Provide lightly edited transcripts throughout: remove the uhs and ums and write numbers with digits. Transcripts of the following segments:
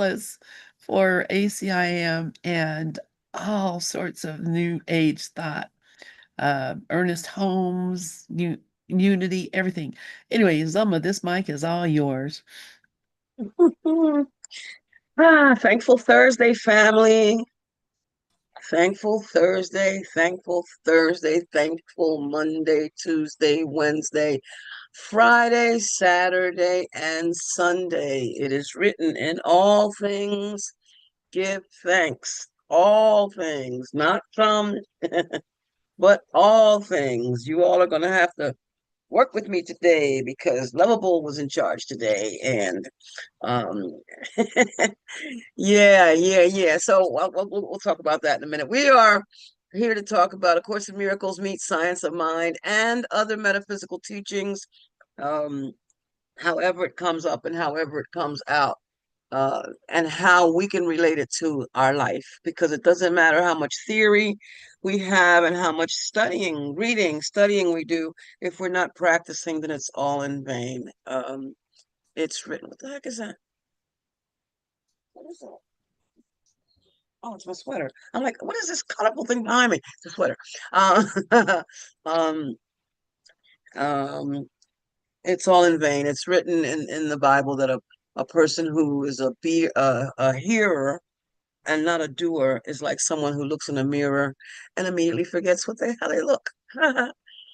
Gonzalez for ACIM and all sorts of new age thought. Ernest Holmes, Unity, everything. Anyway, Zulma, this mic is all yours. Thankful Thursday, family. Thankful Thursday, thankful Thursday, thankful Monday, Tuesday, Wednesday, Friday, Saturday, and Sunday. It is written in all things, give thanks. All things, not some, but all things. You all are going to have to work with me today because Lovable was in charge today. And um, yeah. So we'll talk about that in a minute. We are here to talk about A Course in Miracles meets Science of Mind and other metaphysical teachings, um, however it comes up and however it comes out, and how we can relate it to our life. Because it doesn't matter how much theory we have and how much studying, reading, studying we do, if we're not practicing, then it's all in vain. It's written. What the heck is that? What is that? Oh, it's my sweater. I'm like, what is this colorful thing behind me? It's a sweater. Uh, um, um, it's all in vain. It's written in the Bible that a person who is a hearer and not a doer is like someone who looks in a mirror and immediately forgets how they look.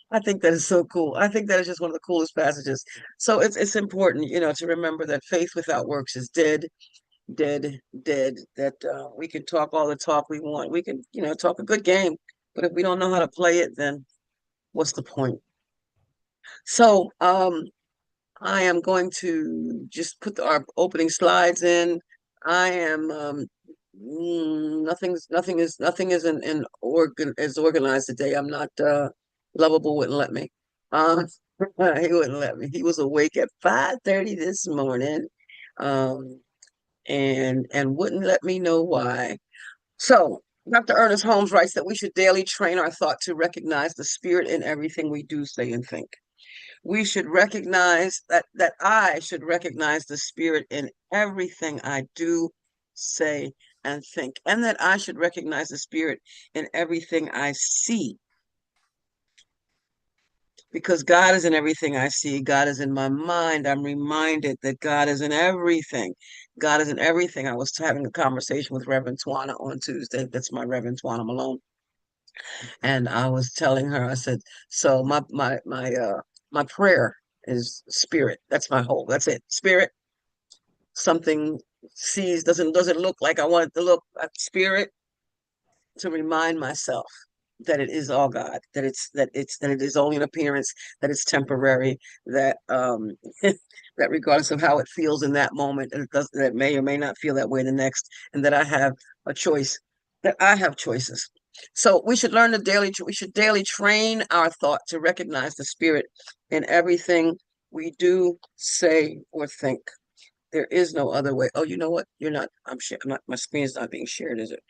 I think that is so cool. I think that is just one of the coolest passages. So it's important, to remember that faith without works is dead, dead, dead. That we can talk all the talk we want. We can, talk a good game, but if we don't know how to play it, then what's the point? So I am going to just put our opening slides in. I am nothing is is organized today. I'm not Lovable wouldn't let me. Um he wouldn't let me. He was awake at 5:30 this morning. Um and wouldn't let me know why. So, Dr. Ernest Holmes writes that we should daily train our thought to recognize the spirit in everything we do, say, and think. We should recognize that I should recognize the spirit in everything I do, say, and think, and that I should recognize the spirit in everything I see, because God is in everything I see. God is in my mind. I'm reminded that God is in everything. God is in everything. I was having a conversation with Reverend Twana on Tuesday. That's my Reverend Twana Malone. And I was telling her, I said, so my prayer is spirit. That's it. Spirit, something sees, doesn't look like I want it to look, spirit, to remind myself that it is all God, that it is only an appearance, that it's temporary, that that regardless of how it feels in that moment, that it may or may not feel that way the next, and that I have a choice, that I have choices. So we should daily train our thought to recognize the spirit in everything we do, say, or think. There is no other way. Oh, you know what? You're not, I'm not, my screen is not being shared, is it?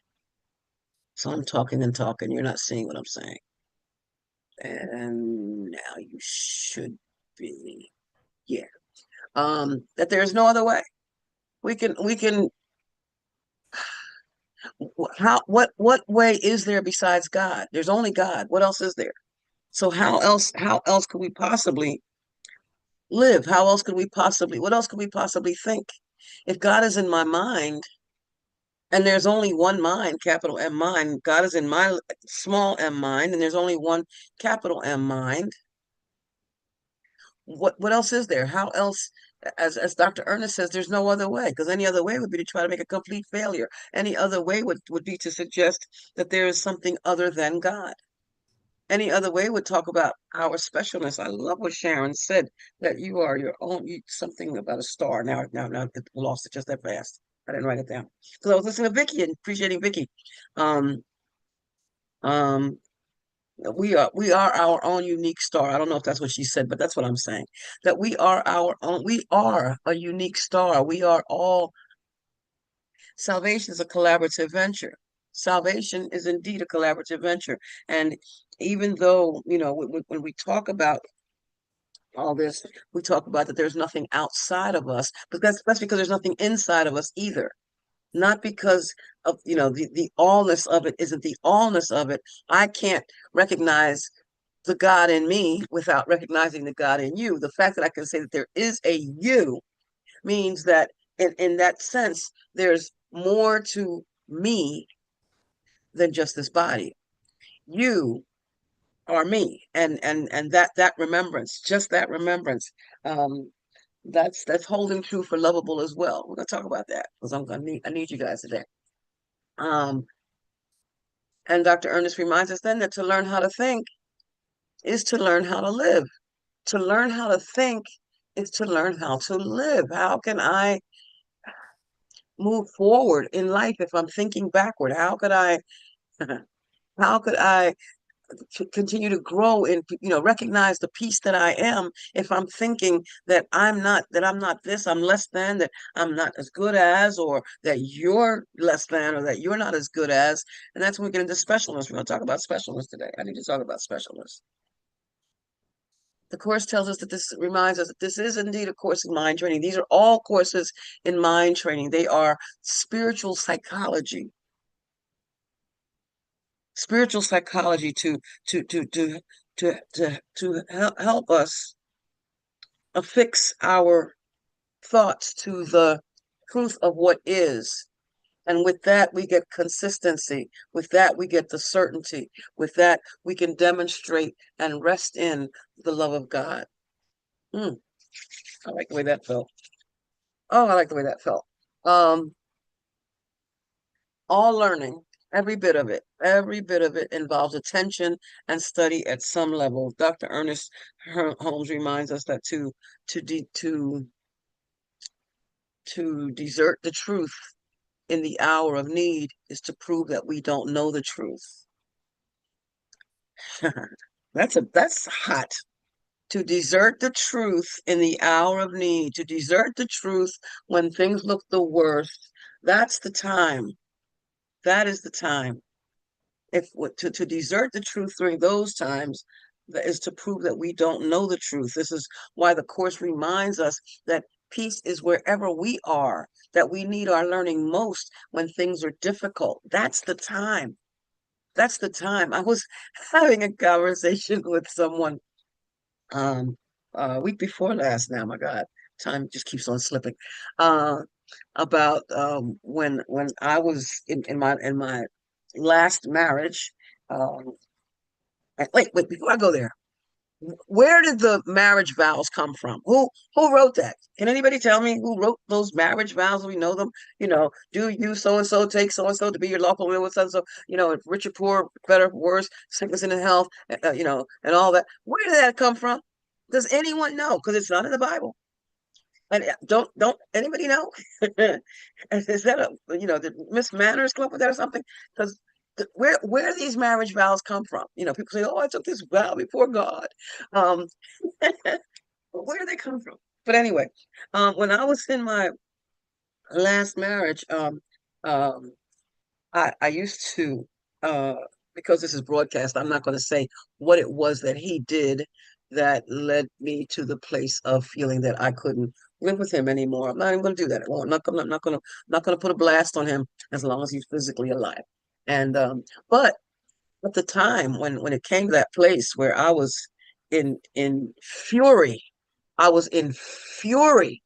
So I'm talking and talking. You're not seeing what I'm saying. And now you should be. Yeah. That there is no other way. We can what way is there besides God? There's only God. What else is there? So how else could we possibly live? What else could we possibly think? If God is in my mind, and there's only one mind, capital M mind, God is in my small m mind, and there's only one capital M mind. What else is there? How else, as Dr. Ernest says, there's no other way, because any other way would be to try to make a complete failure. Any other way would be to suggest that there is something other than God. Any other way would talk about our specialness. I love what Sharon said, that you are your own, something about a star. Now, I lost it just that fast. I didn't write it down because I was listening to Vicky and appreciating Vicky. Um, um, we are our own unique star. I don't know if that's what she said, but that's what I'm saying. That we are our own. We are a unique star. We are all. Salvation is a collaborative venture. Salvation is indeed a collaborative venture. And even though, when we talk about all this, we talk about that there's nothing outside of us, but that's because there's nothing inside of us either. not because of, the allness of it isn't the allness of it. I can't recognize the God in me without recognizing the God in you. The fact that I can say that there is a you means that in that sense, there's more to me than just this body. You are me. And that remembrance, just that remembrance, um, that's holding true for lovable as well. We're gonna talk about that because I need you guys today. Um, and Dr. Ernest reminds us then that to learn how to think is to learn how to live. To learn how to think is to learn how to live. How can I move forward in life if I'm thinking backward? How could I continue to grow and recognize the peace that I am if I'm thinking that I'm not this, I'm less than, that I'm not as good as, or that you're less than, or that you're not as good as. And that's when we get into specialness. We're going to talk about specialness today. I need to talk about specialness. The course tells us that this reminds us that this is indeed a course in mind training. These are all courses in mind training. They are spiritual psychology to help us affix our thoughts to the truth of what is. And with that, we get consistency. With that, we get the certainty. With that, we can demonstrate and rest in the love of God. Mm, I like the way that felt. Oh, I like the way that felt. Um, all learning, every bit of it involves attention and study at some level. Dr. Ernest Holmes reminds us that to de to desert the truth in the hour of need is to prove that we don't know the truth. That's hot. To desert the truth in the hour of need, to desert the truth when things look the worst. That's the time. That is the time. If to desert the truth during those times, that is to prove that we don't know the truth. This is why the course reminds us that peace is wherever we are, that we need our learning most when things are difficult. That's the time. That's the time. I was having a conversation with someone um week before last now, my God, time just keeps on slipping. Uh about when I was in my last marriage. Um wait, before I go there, where did the marriage vows come from? Who wrote that? Can anybody tell me who wrote those marriage vows? We know them. Do you so and so take so and so to be your lawful will with so and so? If rich or poor, better, worse, sickness and in health, and all that. Where did that come from? Does anyone know? Because it's not in the Bible. And don't anybody know? Is that did Miss Manners come up with that or something? Because where do these marriage vows come from? People say, "Oh, I took this vow before God." Um, where do they come from? But anyway, when I was in my last marriage, um, I used to, uh, because this is broadcast, I'm not going to say what it was that he did that led me to the place of feeling that I couldn't live with him anymore. I'm not even going to do that. I'm not going to put a blast on him as long as he's physically alive. And but at the time when it came to that place where I was in fury, I was in fury,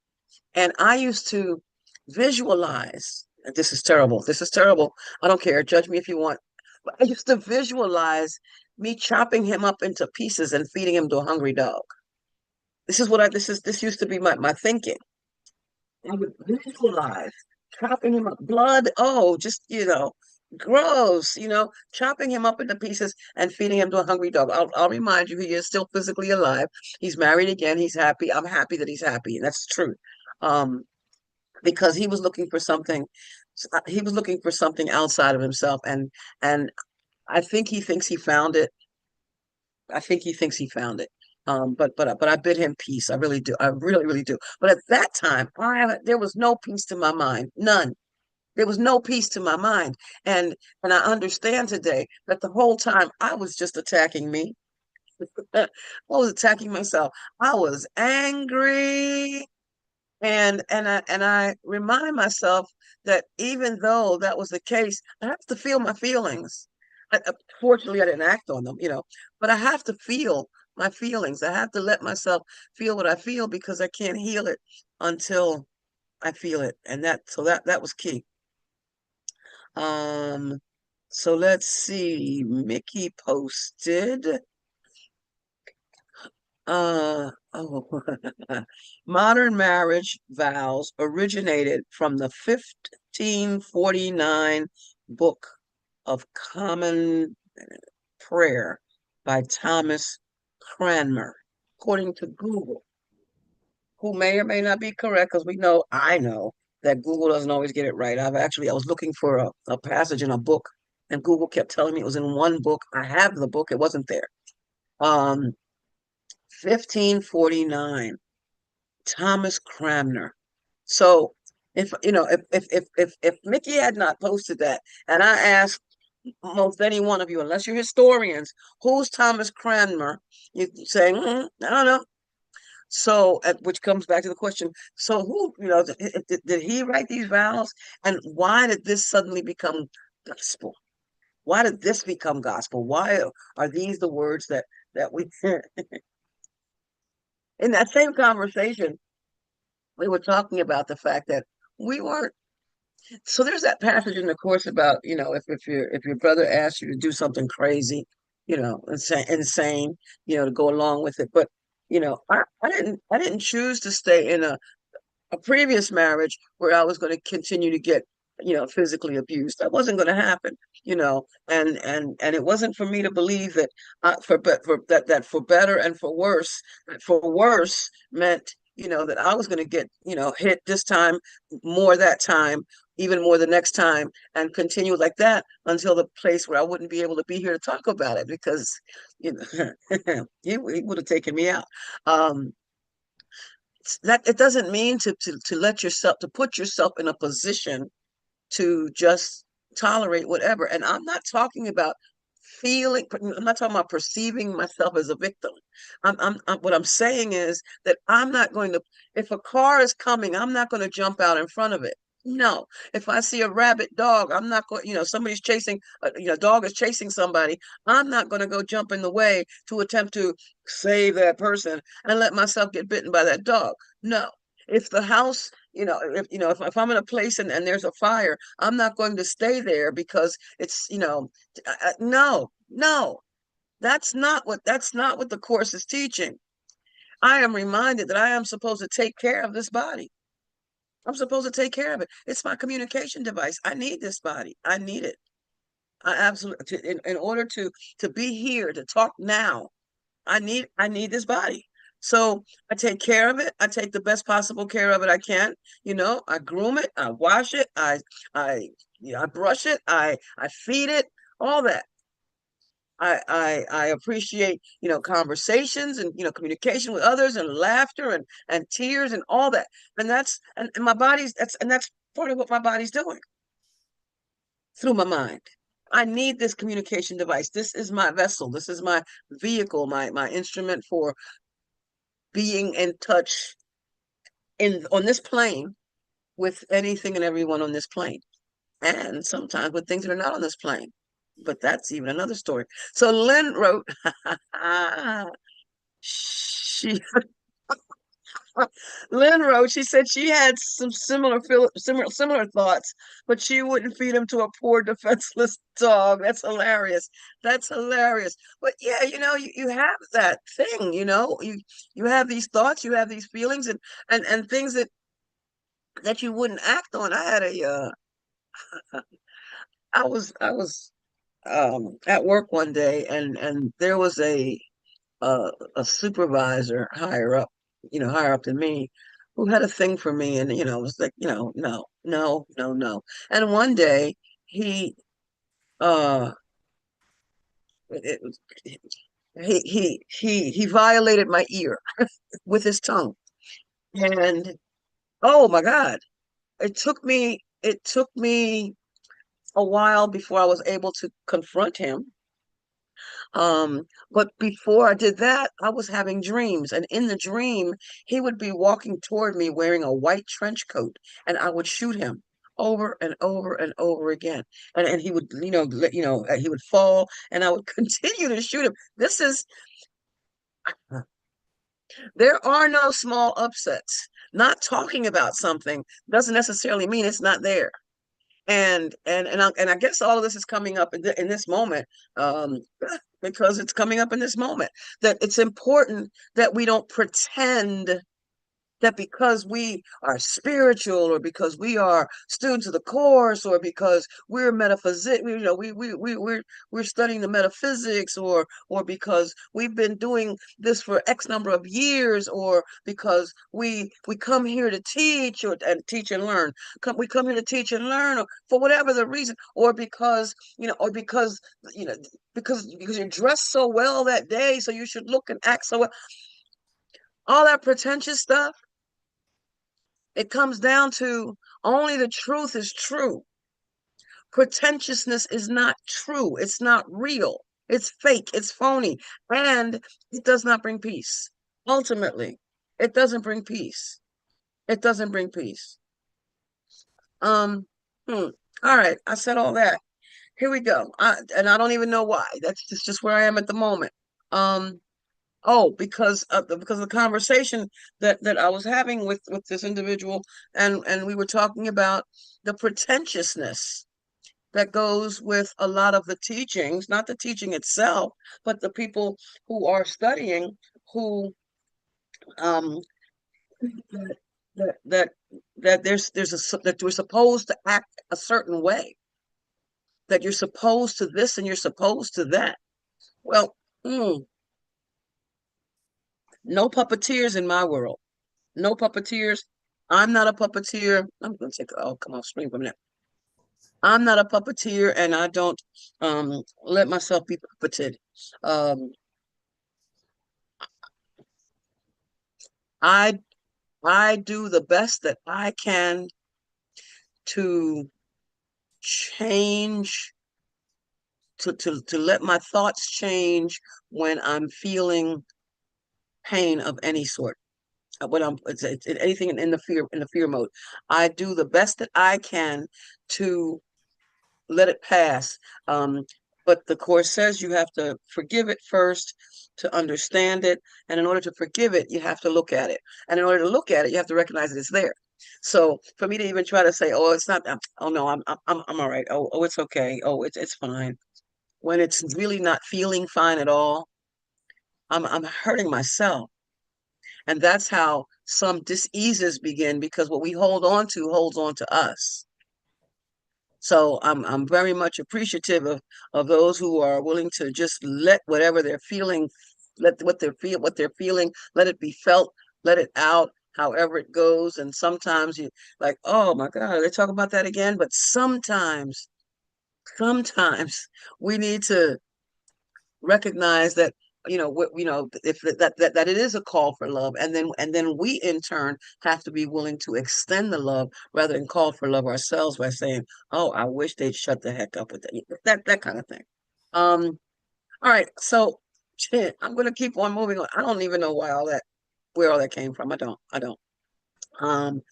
and I used to visualize. This is terrible. This is terrible. I don't care. Judge me if you want. But I used to visualize me chopping him up into pieces and feeding him to a hungry dog. This used to be my thinking. I would visualize chopping him up, blood. Oh, just gross. Chopping him up into pieces and feeding him to a hungry dog. I'll remind you, he is still physically alive. He's married again. He's happy. I'm happy that he's happy, and that's true. Um, because he was looking for something. He was looking for something outside of himself, and I think he thinks he found it. I think he thinks he found it. But I bid him peace. I really do. I really, really do. But at that time, there was no peace to my mind. None. There was no peace to my mind. And I understand today that the whole time I was just attacking me. I was attacking myself. I was angry. And I remind myself that even though that was the case, I have to feel my feelings. Fortunately, I didn't act on them, but I have to feel my feelings. I have to let myself feel what I feel because I can't heal it until I feel it. And that was key. Um, so let's see. Mickey posted. Oh, modern marriage vows originated from the 1549 Book of Common Prayer by Thomas Cranmer, according to Google, who may or may not be correct, because I know that Google doesn't always get it right. I was looking for a passage in a book, and Google kept telling me it was in one book. I have the book, it wasn't there. 1549. Thomas Cranmer. So if Mickey had not posted that, and I asked most any one of you, unless you're historians, who's Thomas Cranmer? You say, I don't know. So, which comes back to the question. So, did he write these vows, and why did this suddenly become gospel? Why did this become gospel? Why are these the words that we in that same conversation? We were talking about the fact that we weren't. So there's that passage in the course about, if your brother asks you to do something crazy, insane, to go along with it. But I didn't choose to stay in a previous marriage where I was going to continue to get, physically abused. That wasn't going to happen, and it wasn't for me to believe that that for better and for worse, that for worse meant, that I was going to get, hit this time, more that time, even more the next time, and continue like that until the place where I wouldn't be able to be here to talk about it because, he would have taken me out. Um, that it doesn't mean to let yourself to put yourself in a position to just tolerate whatever. And I'm not talking about perceiving myself as a victim. What I'm saying is that I'm not going to, if a car is coming, I'm not going to jump out in front of it. No, if I see a rabid dog, I'm not going, somebody's chasing, dog is chasing somebody. I'm not going to go jump in the way to attempt to save that person and let myself get bitten by that dog. No, if the house, if I'm in a place and there's a fire, I'm not going to stay there because it's, no, no, that's not what the course is teaching. I am reminded that I am supposed to take care of this body. I'm supposed to take care of it. It's my communication device. I need this body. I need it. I absolutely, in order to be here to talk now, I need this body. So I take care of it. I take the best possible care of it I can. I groom it, I wash it, I brush it, I feed it, all that. I appreciate, conversations and, communication with others and laughter and tears and all that. And my body's that's part of what my body's doing through my mind. I need this communication device. This is my vessel. This is my vehicle, my instrument for being in touch in on this plane with anything and everyone on this plane, and sometimes with things that are not on this plane. But that's even another story. So Lynn wrote, she Lynn wrote, she said she had some similar thoughts, but she wouldn't feed him to a poor defenseless dog. That's hilarious. That's hilarious. But yeah, you have that thing, you have these thoughts, you have these feelings and things that you wouldn't act on. I was at work one day and there was a supervisor higher up than me, who had a thing for me, and it was like, no, no, no, no. And one day he uh it was he violated my ear with his tongue. And oh my God, it took me a while before I was able to confront him. But before I did that, I was having dreams. And in the dream, he would be walking toward me wearing a white trench coat, and I would shoot him over and over and over again. And he would, he would fall, and I would continue to shoot him. There are no small upsets. Not talking about something doesn't necessarily mean it's not there. And I guess all of this is coming up in this moment, um, because it's coming up in this moment, that it's important that we don't pretend that because we are spiritual, or because we are students of the course, or because we're metaphysics, we're studying the metaphysics, or because we've been doing this for X number of years, or because we come here to teach, and teach and learn. We come here to teach and learn, or for whatever the reason, or because you know because you're dressed so well that day, so you should look and act so well. All that pretentious stuff, it comes down to only the truth is true. Pretentiousness is not true. It's not real. It's fake. It's phony. And it does not bring peace. Ultimately, it doesn't bring peace. It doesn't bring peace. Um, hmm. All right. I said all that. Here we go. And I don't even know why. That's just where I am at the moment. Um, Oh, because of the conversation that I was having with this individual, and we were talking about the pretentiousness that goes with a lot of the teachings, not the teaching itself, but the people who are studying, who um that that that, that that we're supposed to act a certain way, that you're supposed to this and you're supposed to that. Well, no puppeteers in my world. No puppeteers. I'm not a puppeteer. I'm going to take, oh, come on, screen for a minute. I'm not a puppeteer, and I don't let myself be puppeted. Um, I I do the best that I can to change, to let my thoughts change when I'm feeling pain of any sort. When it's anything in the fear mode, I do the best that I can to let it pass. Um, but the course says you have to forgive it first to understand it. And in order to forgive it, you have to look at it. And in order to look at it, you have to recognize that it's there. So for me to even try to say, "Oh, it's not," oh no, I'm all right. Oh, it's okay. Oh, it's fine. When it's really not feeling fine at all, I'm hurting myself. And that's how some diseases begin, because what we hold on to holds on to us. So I'm very much appreciative of those who are willing to just let whatever they're feeling, let what they're feeling, let it be felt, let it out, however it goes. And sometimes you like, oh my God, are they talking about that again? But sometimes we need to recognize that, if that it is a call for love, and then we in turn have to be willing to extend the love rather than call for love ourselves by saying, oh, I wish they'd shut the heck up with that kind of thing. All right, so I'm going to keep on moving on. I don't even know where all that came from. I don't. um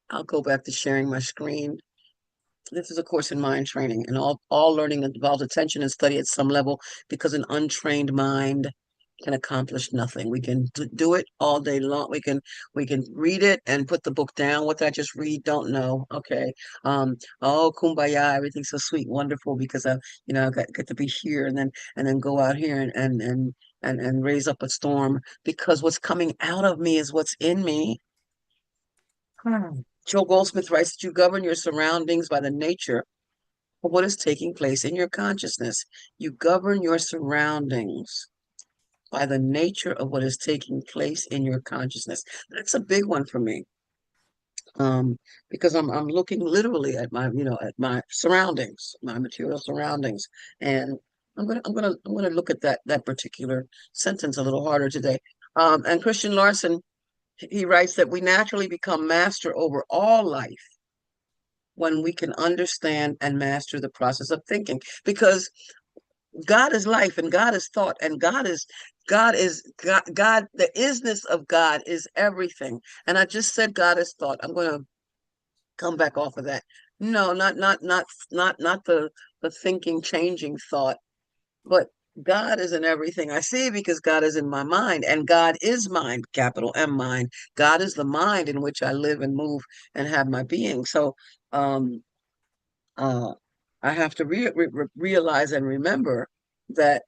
I'll go back to sharing my screen. This is a course in mind training, and all learning involves attention and study at some level, because an untrained mind can accomplish nothing. We can do it all day long. We can read it and put the book down. What did I just read? Don't know. Okay. Oh, kumbaya, everything's so sweet, wonderful, because I get to be here, and then go out here and raise up a storm, because what's coming out of me is what's in me. Joe Goldsmith writes that you govern your surroundings by the nature of what is taking place in your consciousness. You govern your surroundings by the nature of what is taking place in your consciousness. That's a big one for me. Because I'm looking literally at my surroundings, my material surroundings, and I'm gonna look at that particular sentence a little harder today. And Christian Larson, he writes that we naturally become master over all life when we can understand and master the process of thinking, because God is life, and God is thought, and God, the isness of God is everything. And I just said God is thought. I'm going to come back off of that. No, not the thinking, changing thought, but God is in everything I see because God is in my mind, and God is mind, capital M mind. God is the mind in which I live and move and have my being. So, um, uh, I have to realize and remember that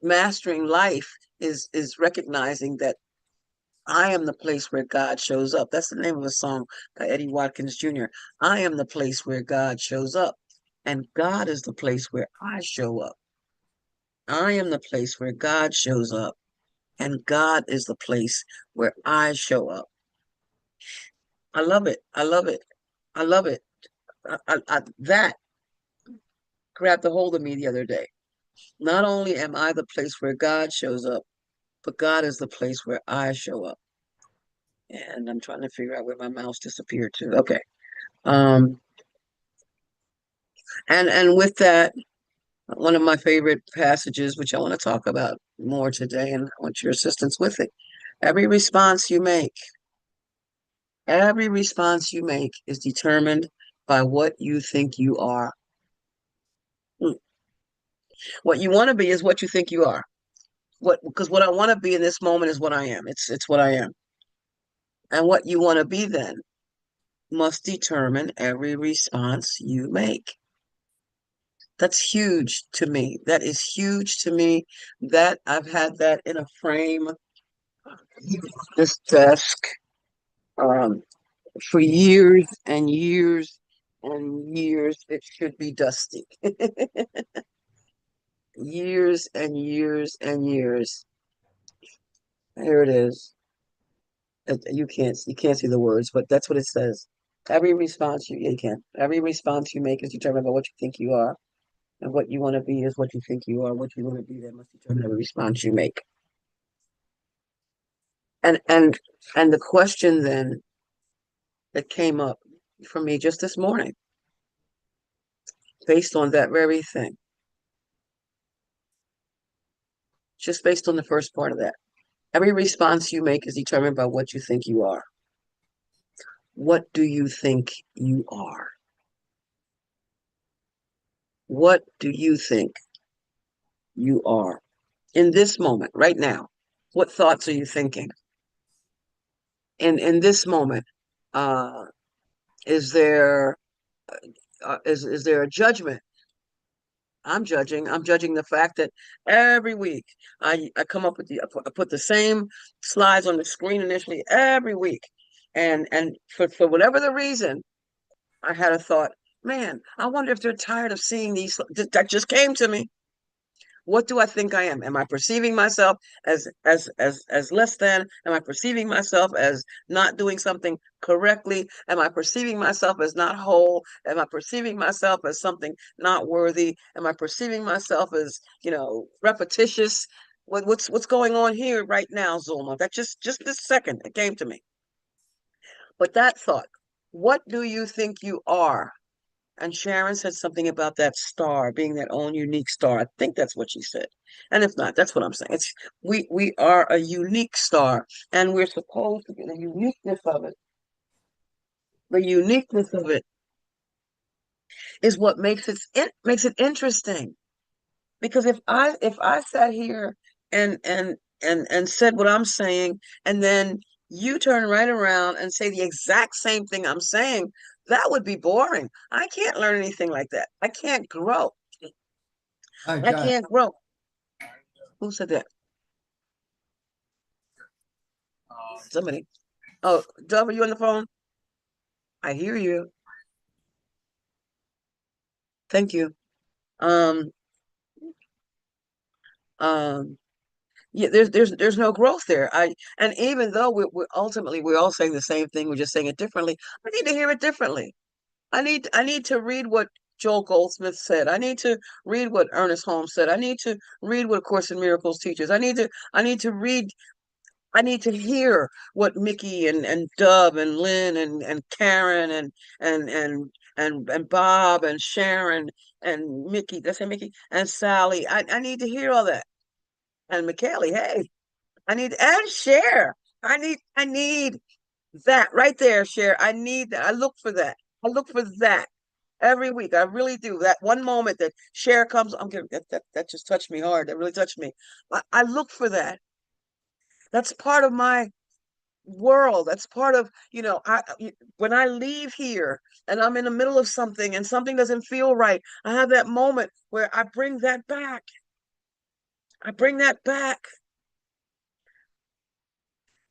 mastering life is recognizing that I am the place where God shows up. That's the name of a song by Eddie Watkins Jr. I am the place where God shows up, and God is the place where I show up. I am the place where God shows up, and God is the place where I show up. I love it. I love it. I love it. That grabbed a hold of me the other day. Not only am I the place where God shows up, but God is the place where I show up. And I'm trying to figure out where my mouse disappeared to. Okay. Um, and with that, one of my favorite passages, which I want to talk about more today, and I want your assistance with it. Every response you make, every response you make is determined by what you think you are. Hmm. What you want to be is what you think you are. Because what I want to be in this moment is what I am. It's what I am. And what you want to be then must determine every response you make. That's huge to me. That is huge to me. That I've had that in a frame, this desk, um, for years and years and years. It should be dusty. Years and years and years. Here it is. You can't see the words, but that's what it says. You can. Every response you make is determined by what you think you are. And what you want to be is what you think you are. What you want to be, that must determine every response you make. And and and the question then that came up for me just this morning, based on that very thing, just based on the first part of that. Every response you make is determined by what you think you are. What do you think you are? What do you think you are in this moment, right now? What thoughts are you thinking? In this moment, uh, is there is there a judgment? I'm judging the fact that every week I come up with I put the same slides on the screen initially every week. And for whatever the reason, I had a thought, man, I wonder if they're tired of seeing these. That just came to me. What do I think I am? Am I perceiving myself as less than? Am I perceiving myself as not doing something correctly? Am I perceiving myself as not whole? Am I perceiving myself as something not worthy? Am I perceiving myself as, repetitious? What's going on here right now, Zulma? That just this second it came to me. But that thought, what do you think you are? And Sharon said something about that star being that own unique star. I think that's what she said. And if not, that's what I'm saying. It's we are a unique star, and we're supposed to get the uniqueness of it. The uniqueness of it is what makes it interesting. Because if I sat here and said what I'm saying, and then you turn right around and say the exact same thing I'm saying, that would be boring. I can't learn anything like that. I can't grow. Hi, I John. can't grow. Who said that? Somebody. Oh, Dove, are you on the phone? I hear you. Thank you. Um, um, yeah, there's no growth there. And even though we're ultimately we're all saying the same thing, we're just saying it differently. I need to hear it differently. I need to read what Joel Goldsmith said. I need to read what Ernest Holmes said. I need to read what Course in Miracles teaches. I need to hear what Mickey and Dub and Lynn and Karen and and Bob and Sharon and Mickey. Did I say Mickey? And Sally. I need to hear all that. And McKaylee, hey, and Cher. I need that right there, Cher. I need that. I look for that. I look for that every week. I really do. That one moment that Cher comes, I'm gonna that just touched me hard. That really touched me. I look for that. That's part of my world. That's part of, when I leave here and I'm in the middle of something and something doesn't feel right, I have that moment where I bring that back. I bring that back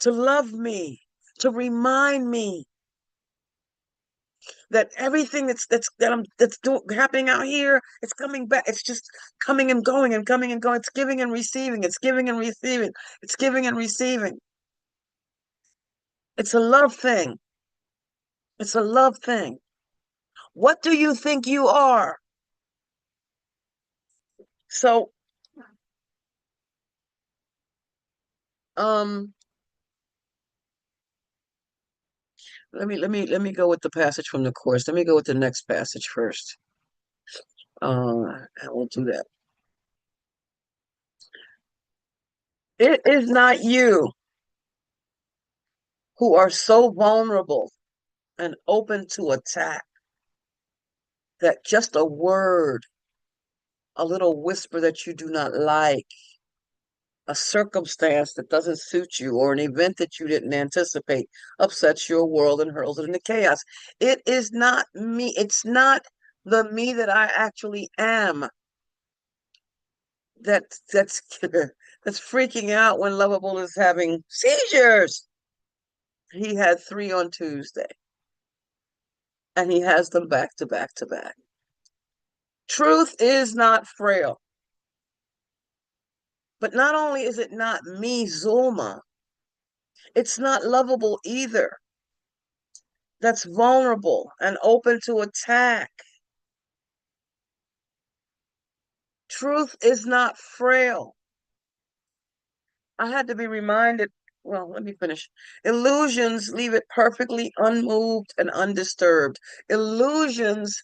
to love me, to remind me that everything happening out here, it's coming back. It's just coming and going and coming and going. It's giving and receiving. It's giving and receiving. It's giving and receiving. It's a love thing. It's a love thing. What do you think you are? So, um, let me go with the passage from the course. Let me go with the next passage first. I will do that. It is not you who are so vulnerable and open to attack that just a word, a little whisper that you do not like, a circumstance that doesn't suit you, or an event that you didn't anticipate upsets your world and hurls it into chaos. It is not me. It's not the me that I actually am that's that's freaking out when Lovable is having seizures. He had 3 on Tuesday, and he has them back to back to back. Truth is not frail. But not only is it not me, Zulma, it's not Lovable either. That's vulnerable and open to attack. Truth is not frail. I had to be reminded. Well, let me finish. Illusions leave it perfectly unmoved and undisturbed. Illusions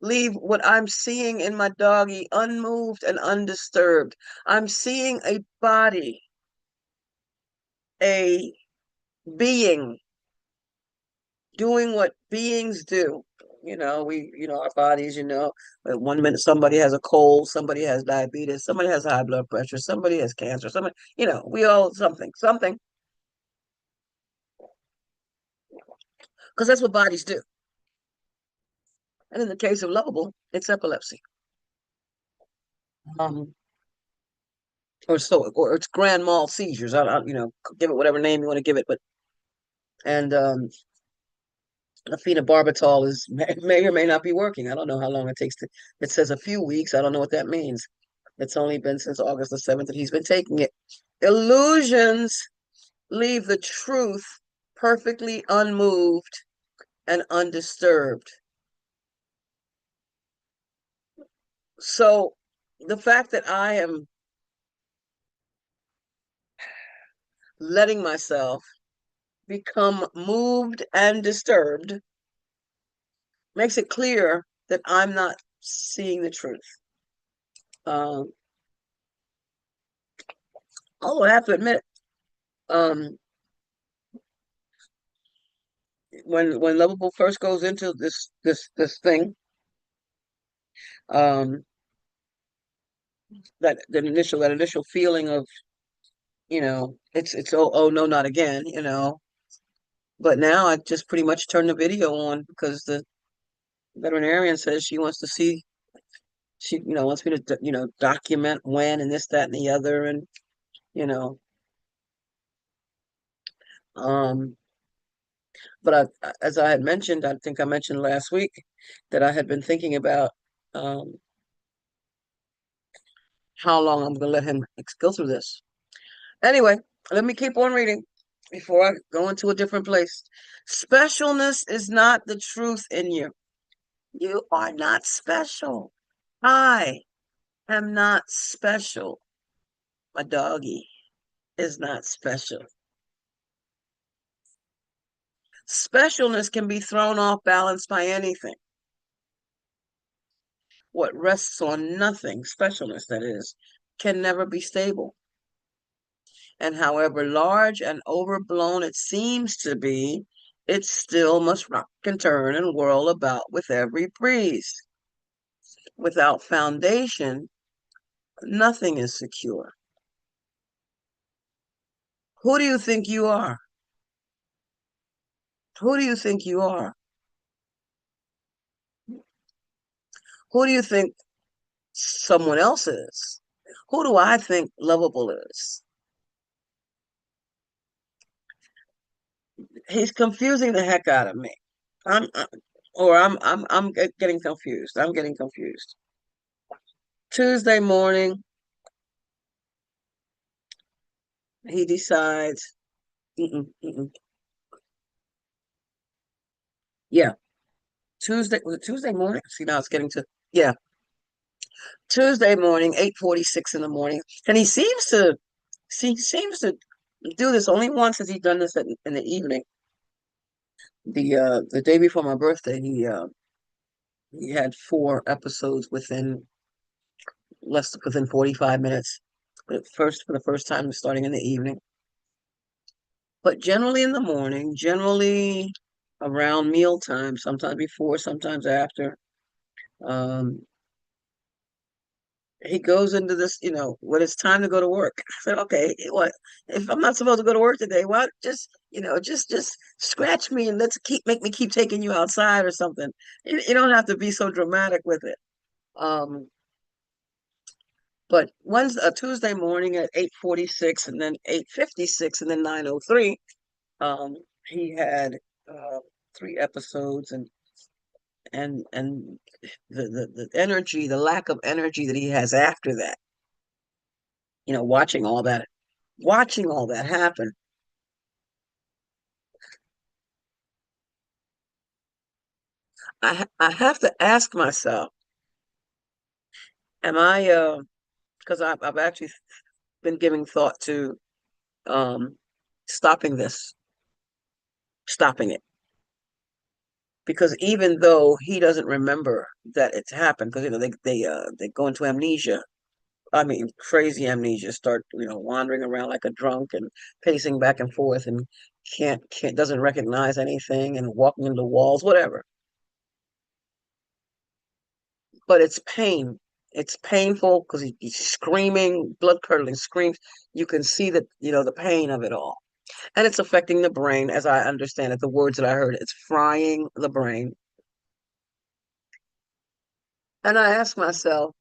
leave what I'm seeing in my doggy unmoved and undisturbed. I'm seeing a body, a being doing what beings do. Our bodies, 1 minute somebody has a cold, somebody has diabetes, somebody has high blood pressure, somebody has cancer, somebody, we all something, because that's what bodies do. And in the case of Lovable, it's epilepsy. Um, or it's grand mal seizures. Give it whatever name you want to give it, and phenobarbital may or may not be working. I don't know how long it takes to. It says a few weeks. I don't know what that means. It's only been since August the 7th that he's been taking it. Illusions leave the truth perfectly unmoved and undisturbed. So the fact that I am letting myself become moved and disturbed makes it clear that I'm not seeing the truth. Although I have to admit, um, when Lovable first goes into this thing, um, that initial feeling of, it's oh no, not again, But now I just pretty much turn the video on because the veterinarian says she wants to see, she wants me to document when and this, that, and the other, and you know um but as I had mentioned, I think I mentioned last week that I had been thinking about um how long I'm gonna let him go through this. Anyway, let me keep on reading before I go into a different place. Specialness is not the truth in you. You are not special. I am not special. My doggy is not special. Specialness can be thrown off balance by anything. what rests on nothing, specialness that is, can never be stable. And however large and overblown it seems to be, it still must rock and turn and whirl about with every breeze. Without foundation, nothing is secure. Who do you think you are? Who do you think you are? Who do you think someone else is? Who do I think lovable is? He's confusing the heck out of me. I'm, I'm getting confused. I'm getting confused. Tuesday morning, he decides, mm-mm, mm-mm. Yeah, Tuesday, was it Tuesday morning? See, now it's getting to, yeah, Tuesday morning, 8:46 in the morning. And he seems to do this only once has he done this in the evening. The day before my birthday, he had 4 episodes within 45 minutes. But for the first time, starting in the evening. But generally in the morning, generally around mealtime, sometimes before, sometimes after. Um, he goes into this, when it's time to go to work. I said, okay, what if I'm not supposed to go to work today? Well, just scratch me and make me keep taking you outside or something. You don't have to be so dramatic with it. Um, but one's a Tuesday morning at 8:46 and then 8:56 and then 9:03. Um, he had 3 episodes and the energy, the lack of energy that he has after that, watching all that happen. I have to ask myself, am I because I've actually been giving thought to um stopping stopping it. Because even though he doesn't remember that it's happened, because they go into amnesia. I mean, crazy amnesia, start, wandering around like a drunk and pacing back and forth and can't doesn't recognize anything and walking into walls, whatever. But it's pain. It's painful because he's screaming, blood curdling screams. You can see that, the pain of it all. And it's affecting the brain, as I understand it, the words that I heard, it's frying the brain. And I ask myself,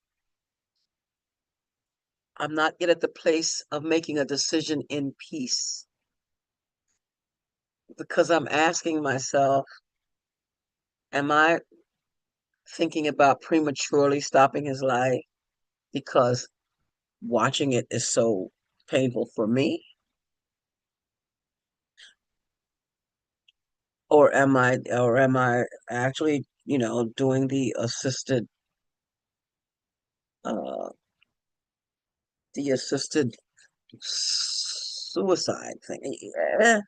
I'm not yet at the place of making a decision in peace because I'm asking myself, am I thinking about prematurely stopping his life because watching it is so painful for me? Or am I actually, doing uh the assisted suicide thing? Yeah,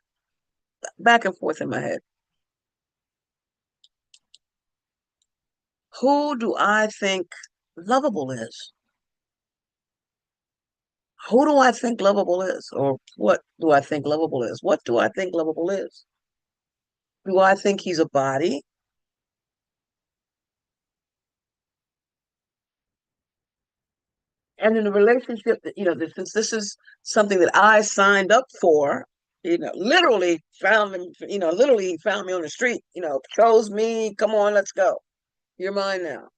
back and forth in my head. Who do I think lovable is? Who do I think lovable is? Or what do I think lovable is? What do I think lovable is? Do I think he's a body? And in a relationship that, this is something that I signed up for, literally found him, literally he found me on the street, chose me, come on, let's go. You're mine now.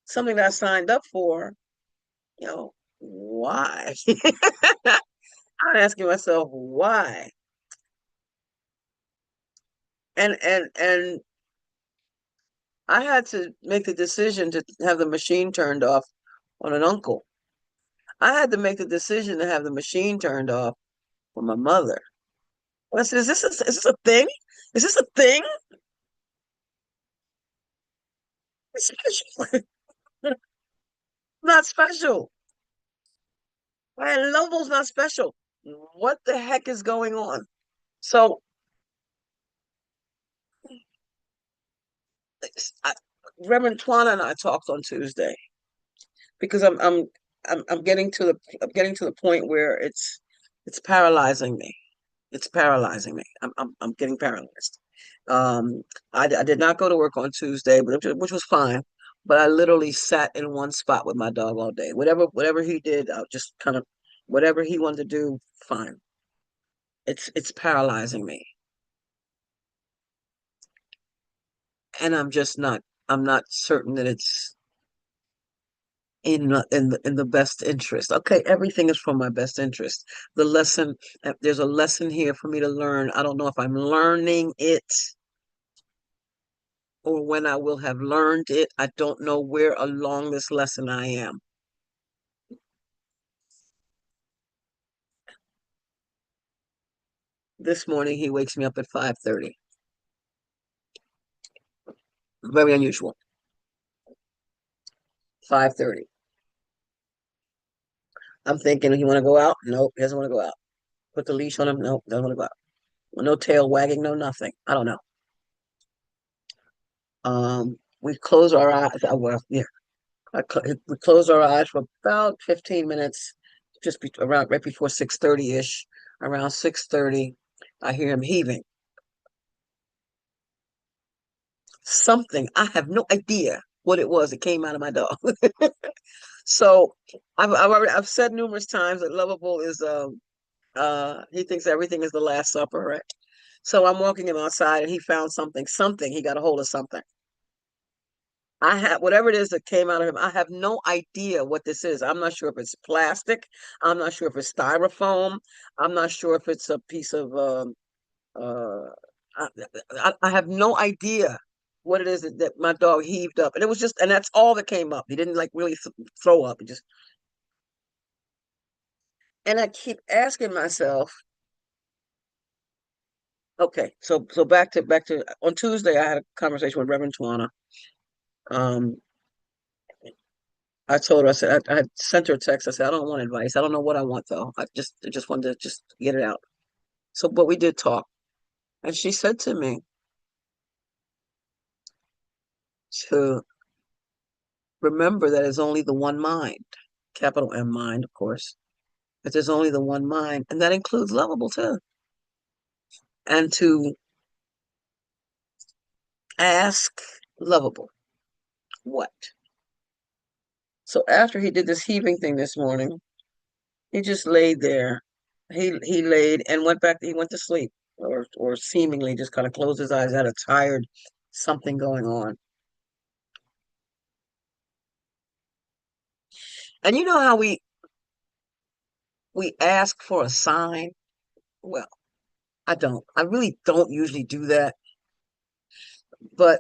Something that I signed up for, why? I'm asking myself why. And I had to make the decision to have the machine turned off on an uncle. I had to make the decision to have the machine turned off for my mother. I said, is this a thing? Is this a thing? It's special. Not special. Man, Lovell's not special. What the heck is going on? So, I, Reverend Twana and I talked on Tuesday, because I'm getting to the point where it's paralyzing me. It's paralyzing me. I'm getting paralyzed. Um, I did not go to work on Tuesday, which was fine. But I literally sat in one spot with my dog all day. Whatever he did, I just kind of whatever he wanted to do, fine. It's paralyzing me, and I'm not certain that it's in the best interest. Okay, everything is for my best interest. The lesson, there's a lesson here for me to learn. I don't know if I'm learning it or when I will have learned it. I don't know where along this lesson I am. This morning he wakes me up at 5:30. Very unusual. 5:30. I'm thinking, he want to go out? Nope, he doesn't want to go out. Put the leash on him? Nope, doesn't want to go out. No tail wagging, no nothing. I don't know. We close our eyes. Well, yeah, we closed our eyes for about 15 minutes, around right before 6:30 ish. Around 6:30, I hear him heaving. Something, I have no idea what it was that came out of my dog. So I've said numerous times that Lovable is he thinks everything is the Last Supper, right? So I'm walking him outside and he found something, he got a hold of something. I have whatever it is that came out of him. I have no idea what this is. I'm not sure if it's plastic. I'm not sure if it's styrofoam. I'm not sure if it's a piece of uh I, I have no idea what it is that my dog heaved up. And it was just, and that's all that came up. He didn't like really throw up. He just, and I keep asking myself, okay, so back to on Tuesday I had a conversation with Reverend Tawana. Um, I told her, I said, I had sent her a text. I said, I don't want advice. I don't know what I want though. I just wanted to just get it out. So, but we did talk. And she said to me to remember that it's only the one mind, capital M mind, of course, that there's only the one mind, and that includes Lovable too. And to ask Lovable, what? So after he did this heaving thing this morning, he just laid there. He laid and he went to sleep, or seemingly just kind of closed his eyes, had a tired something going on. And you know how we ask for a sign? Well, I don't. I really don't usually do that, but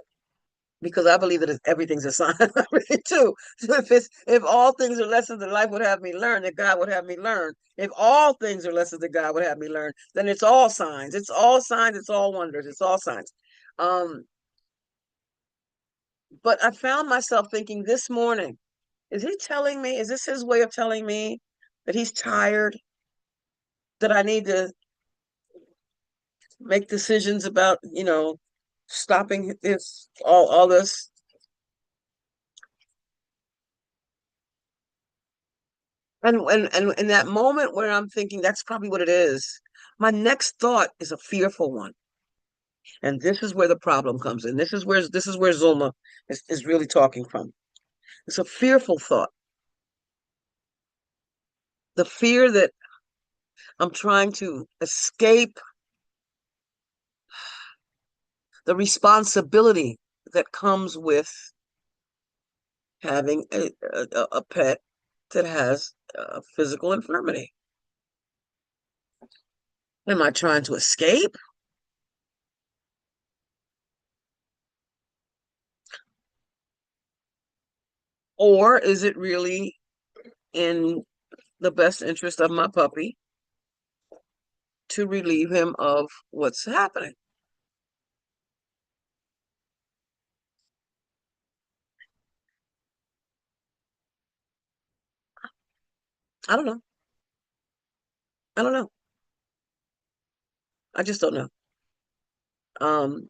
because I believe that everything's a sign. I really do. So if all things are lessons that life would have me learn, that God would have me learn. If all things are lessons that God would have me learn, then it's all signs. It's all signs. It's all wonders. It's all signs. Um, but I found myself thinking this morning, is he telling me? Is this his way of telling me that he's tired? That I need to make decisions about, stopping this all this. And in that moment where I'm thinking that's probably what it is, my next thought is a fearful one. And this is where the problem comes in. This is where Zulma is really talking from. It's a fearful thought. The fear that I'm trying to escape the responsibility that comes with having a pet that has a physical infirmity. Am I trying to escape? Or is it really in the best interest of my puppy to relieve him of what's happening? I don't know. I don't know. I just don't know. Um,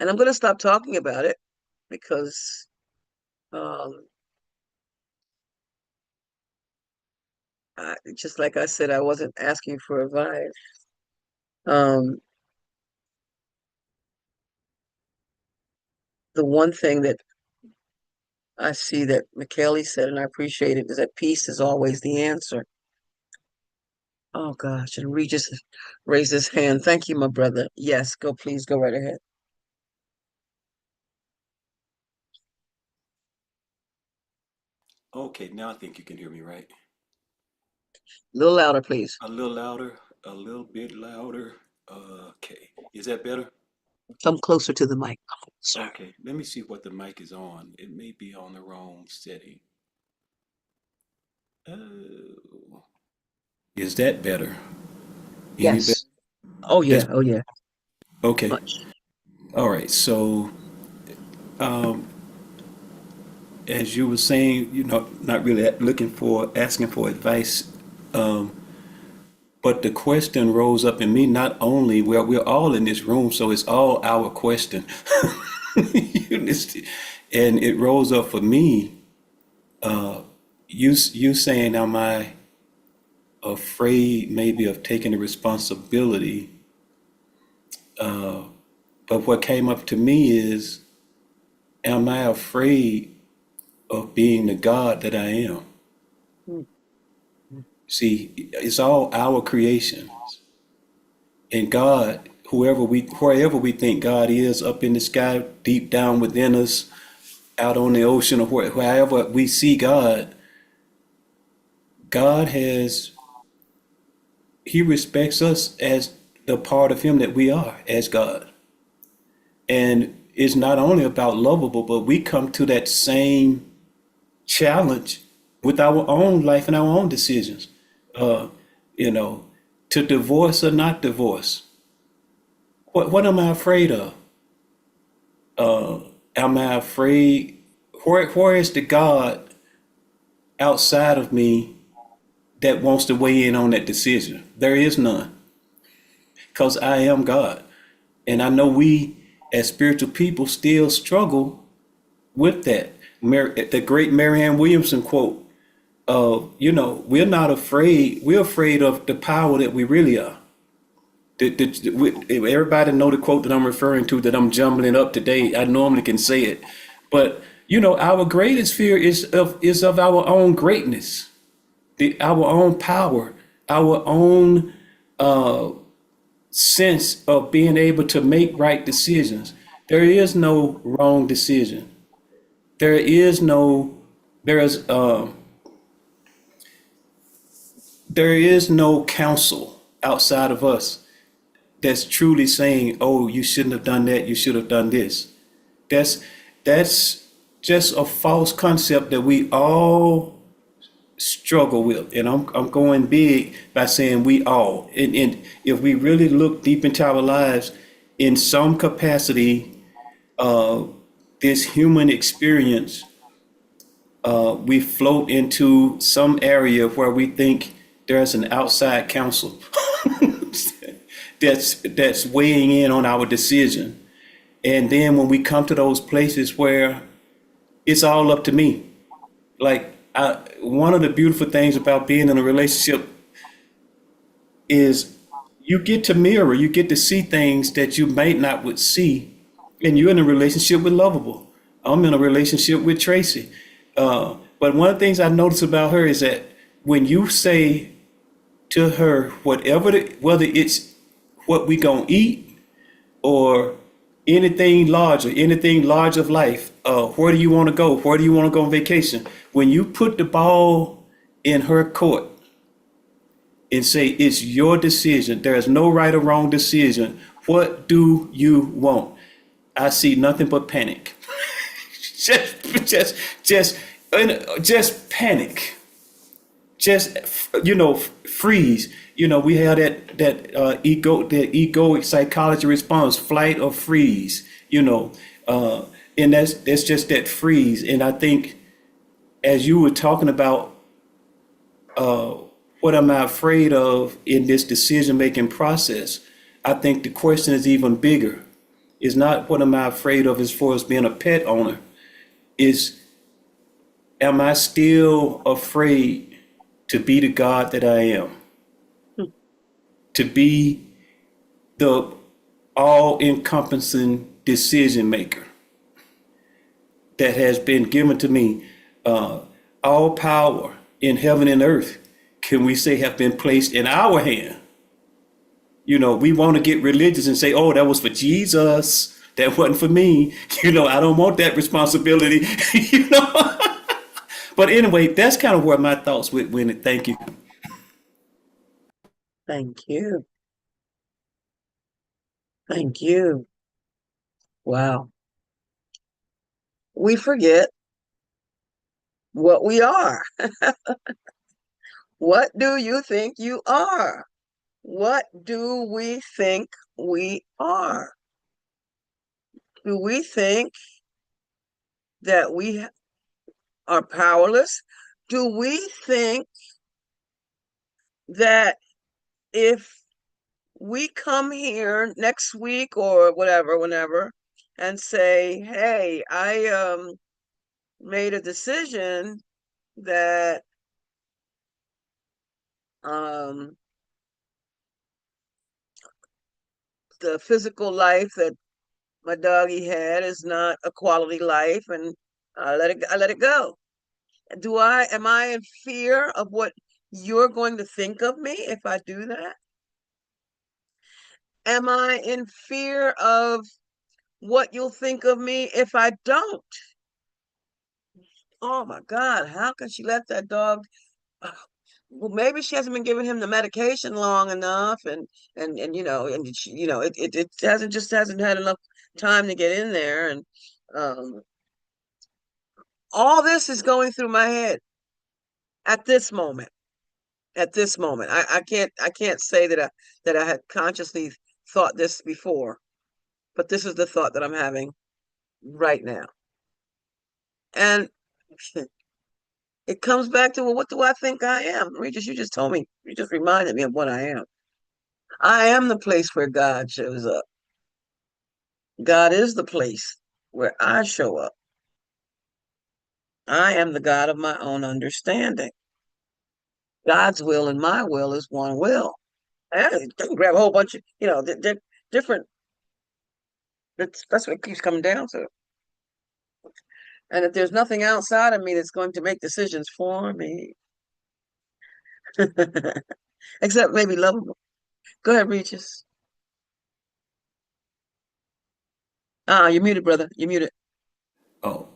and I'm going to stop talking about it because um, just like I said, I wasn't asking for advice. Um, the one thing that I see that McKelly said, and I appreciate it, is that peace is always the answer. Oh gosh, and Regis raised his hand. Thank you, my brother. Yes, please go right ahead. Okay, now I think you can hear me right. A little louder, please. A little louder, a little bit louder. Okay, is that better? Come closer to the mic, sir. Okay, let me see what the mic is on. It may be on the wrong setting. Oh, is that better? Any better? Yes. Oh That's yeah. Oh yeah. okay. Much. All right. So, um, as you were saying, not really looking for asking for advice, um, but the question rose up in me. Not only we're all in this room, so it's all our question. You understand? And it rose up for me. You saying, am I afraid maybe of taking the responsibility? But what came up to me is, am I afraid of being the God that I am? Mm, See, it's all our creation. And God, wherever we think God is, up in the sky, deep down within us, out on the ocean, or wherever we see God, God has, He respects us as the part of Him that we are as God. And it's not only about lovable, but we come to that same challenge with our own life and our own decisions. Uh, you know, to divorce or not divorce. What am I afraid of? Am I afraid? Where is the God outside of me that wants to weigh in on that decision? There is none, because I am God. And I know we as spiritual people still struggle with that. The great Marianne Williamson quote of, we're not afraid, we're afraid of the power that we really are. Everybody know the quote that I'm referring to, that I'm jumbling up today. I normally can say it, but our greatest fear is of our own greatness, our own power, our own sense of being able to make right decisions. There is no wrong decision. There is no there is there is no counsel outside of us that's truly saying, "Oh, you shouldn't have done that. You should have done this." That's that's just a false concept that we all struggle with, and I'm going big by saying we all. And if we really look deep into our lives, in some capacity, this human experience, we float into some area where we think there's an outside counsel that's weighing in on our decision. And then when we come to those places where it's all up to me, like one of the beautiful things about being in a relationship is you get to mirror, you get to see things that you might not would see. And you're in a relationship with Lovable. I'm in a relationship with Tracy. But one of the things I notice about her is that when you say to her, whether it's what we gonna eat or anything large of life, where do you want to go? Where do you want to go on vacation? When you put the ball in her court and say it's your decision, there is no right or wrong decision. What do you want? I see nothing but panic. just, just, just, just panic. Just freeze. We have that egoic psychology response, flight or freeze. And that's just that freeze. And I think, as you were talking about, what am I afraid of in this decision making process, I think the question is even bigger. It's not what am I afraid of as far as being a pet owner. Is, am I still afraid to be the God that I am, Hmm. to be the all-encompassing decision maker that has been given to me. All power in heaven and earth, can we say, have been placed in our hand. We want to get religious and say, oh, that was for Jesus. That wasn't for me. I don't want that responsibility. you know. But anyway, that's kind of where my thoughts went. Thank you. Thank you. Thank you. Wow. We forget what we are. What do you think you are? What do we think we are? Do we think that we are powerless? Do we think that if we come here next week or whatever, whenever, and say, hey, I made a decision that um the physical life that my doggy had is not a quality life, and I let it go. Am I in fear of what you're going to think of me if I do that? Am I in fear of what you'll think of me if I don't? Oh my God, how can she let that dog? Well, maybe she hasn't been giving him the medication long enough, and she, it hasn't had enough time to get in there, and um, all this is going through my head at this moment. At this moment, I can't say that I had consciously thought this before, but this is the thought that I'm having right now, and it comes back to, well, what do I think I am? Regis, you just told me, you just reminded me of what I am. I am the place where God shows up. God is the place where I show up. I am the God of my own understanding. God's will and my will is one will. I can grab a whole bunch of, different. That's what it keeps coming down to. And if there's nothing outside of me that's going to make decisions for me, except maybe lovable. Go ahead, Regis. You're muted, brother. You're muted. Oh,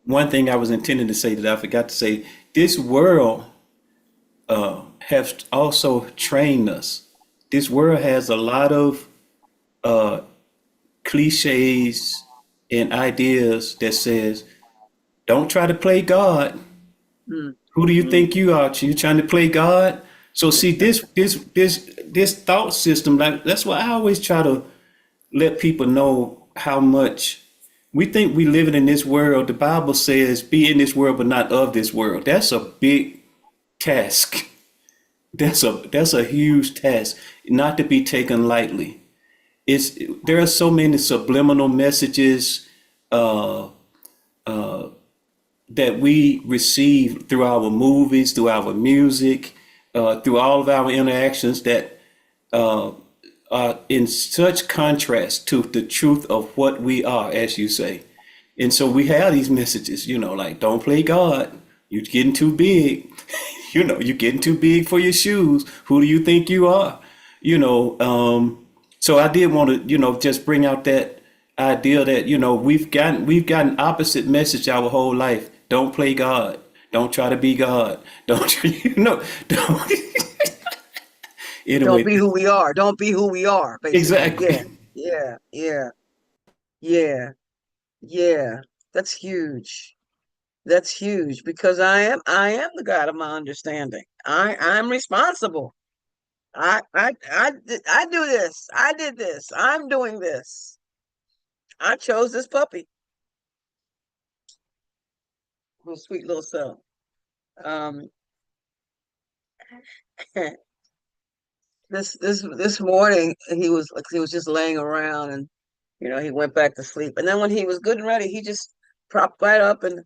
one thing I was intending to say that I forgot to say, this world has also trained us. This world has a lot of uh, cliches and ideas that says, don't try to play God. Who do you Mm-hmm. think you are? You trying to play God? So see, this thought system, like, that's why I always try to let people know how much we think we living in this world. The Bible says, be in this world, but not of this world. That's a big task. That's a huge task, not to be taken lightly. There are so many subliminal messages uh, that we receive through our movies, through our music, through all of our interactions that are in such contrast to the truth of what we are, as you say. And so we have these messages, like, don't play God. You're getting too big. You're getting too big for your shoes. Who do you think you are? So I did want to, just bring out that idea that, we've gotten opposite message our whole life. Don't play God. Don't try to be God. Don't, don't. Don't Anyway, be who we are. Don't be who we are, basically. exactly. Yeah. Yeah. Yeah. Yeah. Yeah. That's huge. That's huge because I am the God of my understanding. I'm responsible. I do this. I did this. I'm doing this. I chose this puppy. Little sweet little self. Um this morning he was just laying around, and he went back to sleep. And then when he was good and ready, he just propped right up and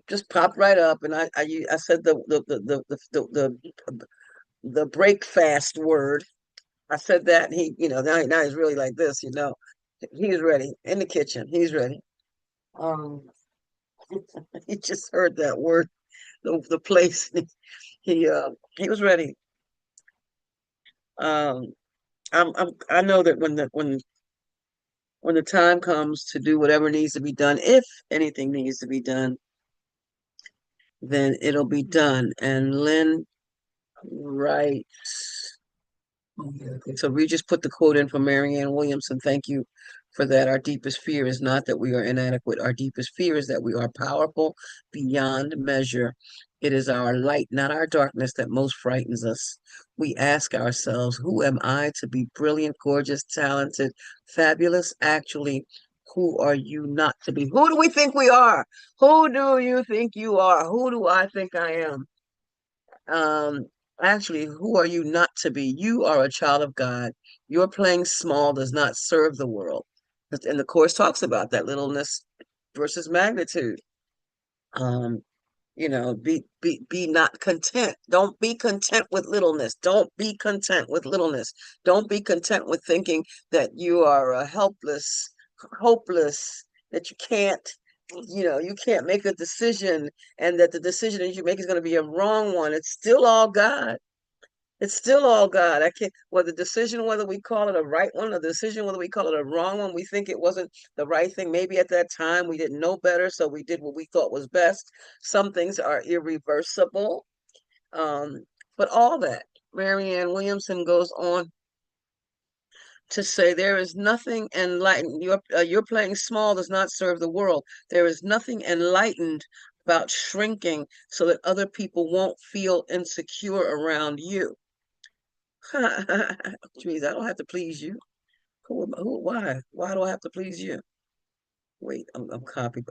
just popped right up, and I said the break fast word. I said that, and he, now he's really like this, he's ready in the kitchen. He's ready. Um, he just heard that word, the place. He was ready. Um, I know that when the time comes to do whatever needs to be done, if anything needs to be done, then it'll be done. And Lynn writes, so we just put the quote in from Marianne Williamson. Thank you for that. Our deepest fear is not that we are inadequate. Our deepest fear is that we are powerful beyond measure. It is our light, not our darkness, that most frightens us. We ask ourselves, who am I to be brilliant, gorgeous, talented, fabulous? Actually, who are you not to be? Who do we think we are? Who do you think you are? Who do I think I am? Um, Actually, who are you not to be? You are a child of God. Your playing small does not serve the world. And the course talks about that littleness versus magnitude. Um, be not content. Don't be content with littleness. Don't be content with littleness. Don't be content with thinking that you are hopeless, that you can't make a decision, and that the decision that you make is going to be a wrong one. It's still all God. It's still all God. I can't, whether we call it a right one, or the decision, whether we call it a wrong one, we think it wasn't the right thing. Maybe at that time we didn't know better, so we did what we thought was best. Some things are irreversible. Um, but all that. Marianne Williamson goes on to say, there is nothing enlightened. Your playing small does not serve the world. There is nothing enlightened about shrinking so that other people won't feel insecure around you. Jeez, I don't have to please you. Why? Why do I have to please you? Wait, I'm copy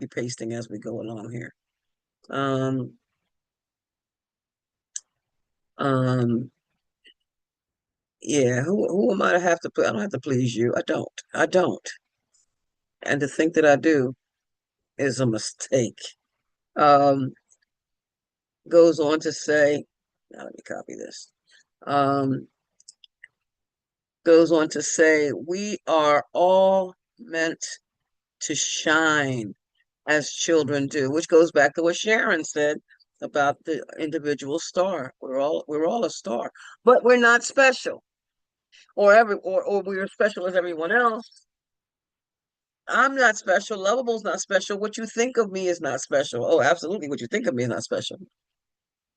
pasting as we go along here. Um, um, yeah, who am I to have to I don't have to please you. I don't. And to think that I do is a mistake. Um, Goes on to say, now let me copy this. Goes on to say, we are all meant to shine as children do, which goes back to what Sharon said about the individual star. We're all a star, but we're not special, or we're special as everyone else. I'm not special. Lovable's not special. What you think of me is not special. Oh, absolutely. What you think of me is not special.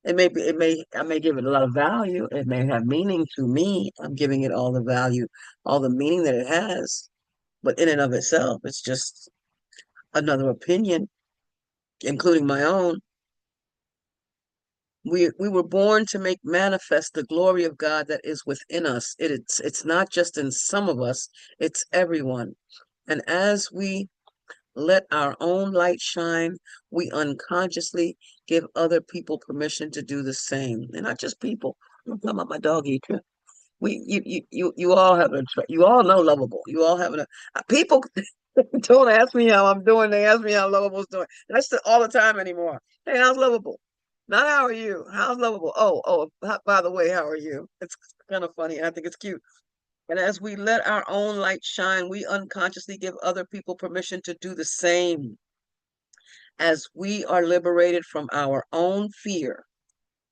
I may give it a lot of value. It may have meaning to me. I'm giving it all the value, all the meaning that it has. But in and of itself, it's just another opinion, including my own. We were born to make manifest the glory of God that is within us. It's not just in some of us, it's everyone. And as we let our own light shine, we unconsciously give other people permission to do the same. And not just people. I'm talking about my doggy too. You all you all know Lovable. You all have people don't ask me how I'm doing. They ask me how Lovable's doing. That's all the time anymore. Hey, how's Lovable? Not how are you? How's Lovable? By the way, how are you? It's kind of funny. I think it's cute. And as we let our own light shine, we unconsciously give other people permission to do the same. As we are liberated from our own fear,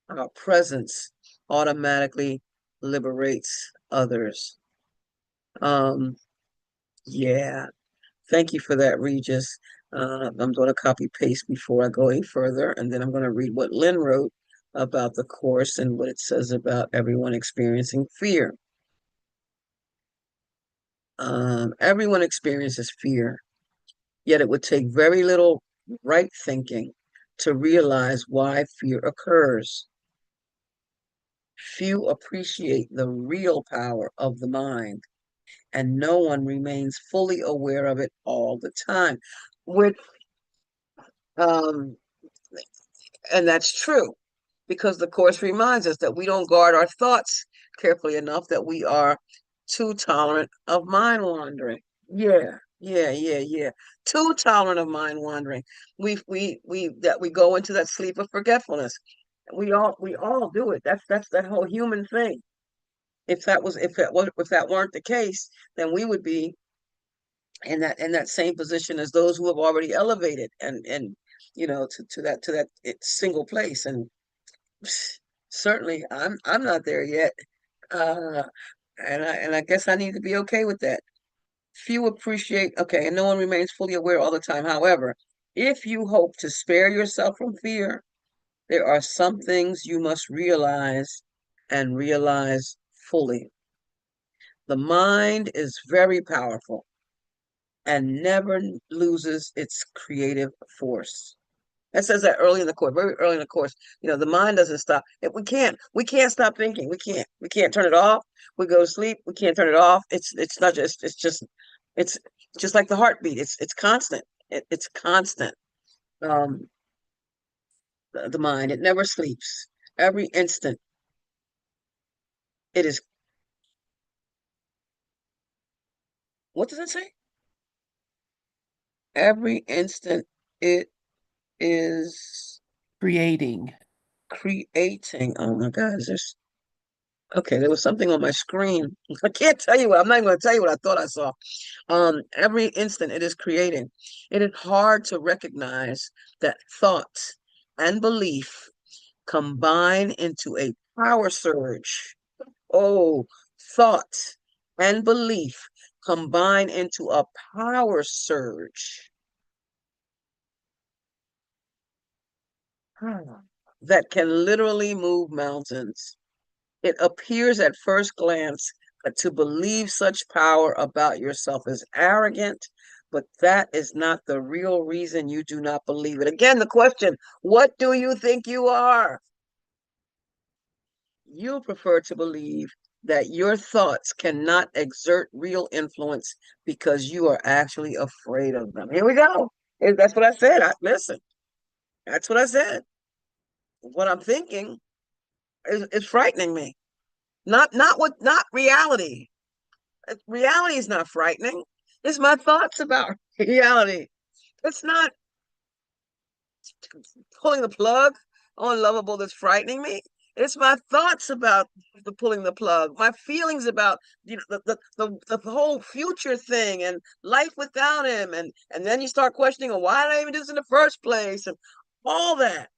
our presence automatically liberates others. Yeah. Thank you for that, Regis. I'm going to copy paste before I go any further, and then I'm going to read what Lynn wrote about the course and what it says about everyone experiencing fear. Everyone experiences fear, yet it would take very little right thinking to realize why fear occurs. Few appreciate the real power of the mind, and no one remains fully aware of it all the time. Which, um, and that's true, because the Course reminds us that we don't guard our thoughts carefully enough, that we are too tolerant of mind wandering. Yeah, Yeah. Too tolerant of mind wandering. We go into that sleep of forgetfulness. We all do it. That's that whole human thing. If that weren't the case, then we would be in that same position as those who have already elevated and to that single place. And certainly I'm not there yet. Uh and I guess I need to be okay with that. Few appreciate, okay, and no one remains fully aware all the time. However, if you hope to spare yourself from fear, there are some things you must realize and realize fully. The mind is very powerful and never loses its creative force. That says that early in the course, very early in the course. The mind doesn't stop. We can't stop thinking. We can't turn it off. We go to sleep. We can't turn it off. It's just like the heartbeat. It's constant. It's constant. Um, the mind, it never sleeps. Every instant it is. What does it say? Every instant it is Creating. creating. Oh my God, is this okay? There was something on my screen. I can't tell you what. I'm not even going to tell you what I thought I saw. Every instant it is creating. It is hard to recognize that thought and belief combine into a power surge. Oh, thought and belief combine into a power surge that can literally move mountains. It appears at first glance that to believe such power about yourself is arrogant, but that is not the real reason you do not believe it. Again, the question, what do you think you are? You prefer to believe that your thoughts cannot exert real influence because you are actually afraid of them. Here we go. That's what I said. Listen, that's what I said. What I'm thinking is frightening me. Not reality. Reality is not frightening. It's my thoughts about reality. It's not pulling the plug on lovable that's frightening me. It's my thoughts about the pulling the plug, my feelings about the whole future thing and life without him, and then you start questioning, well, why did I even do this in the first place, and all that.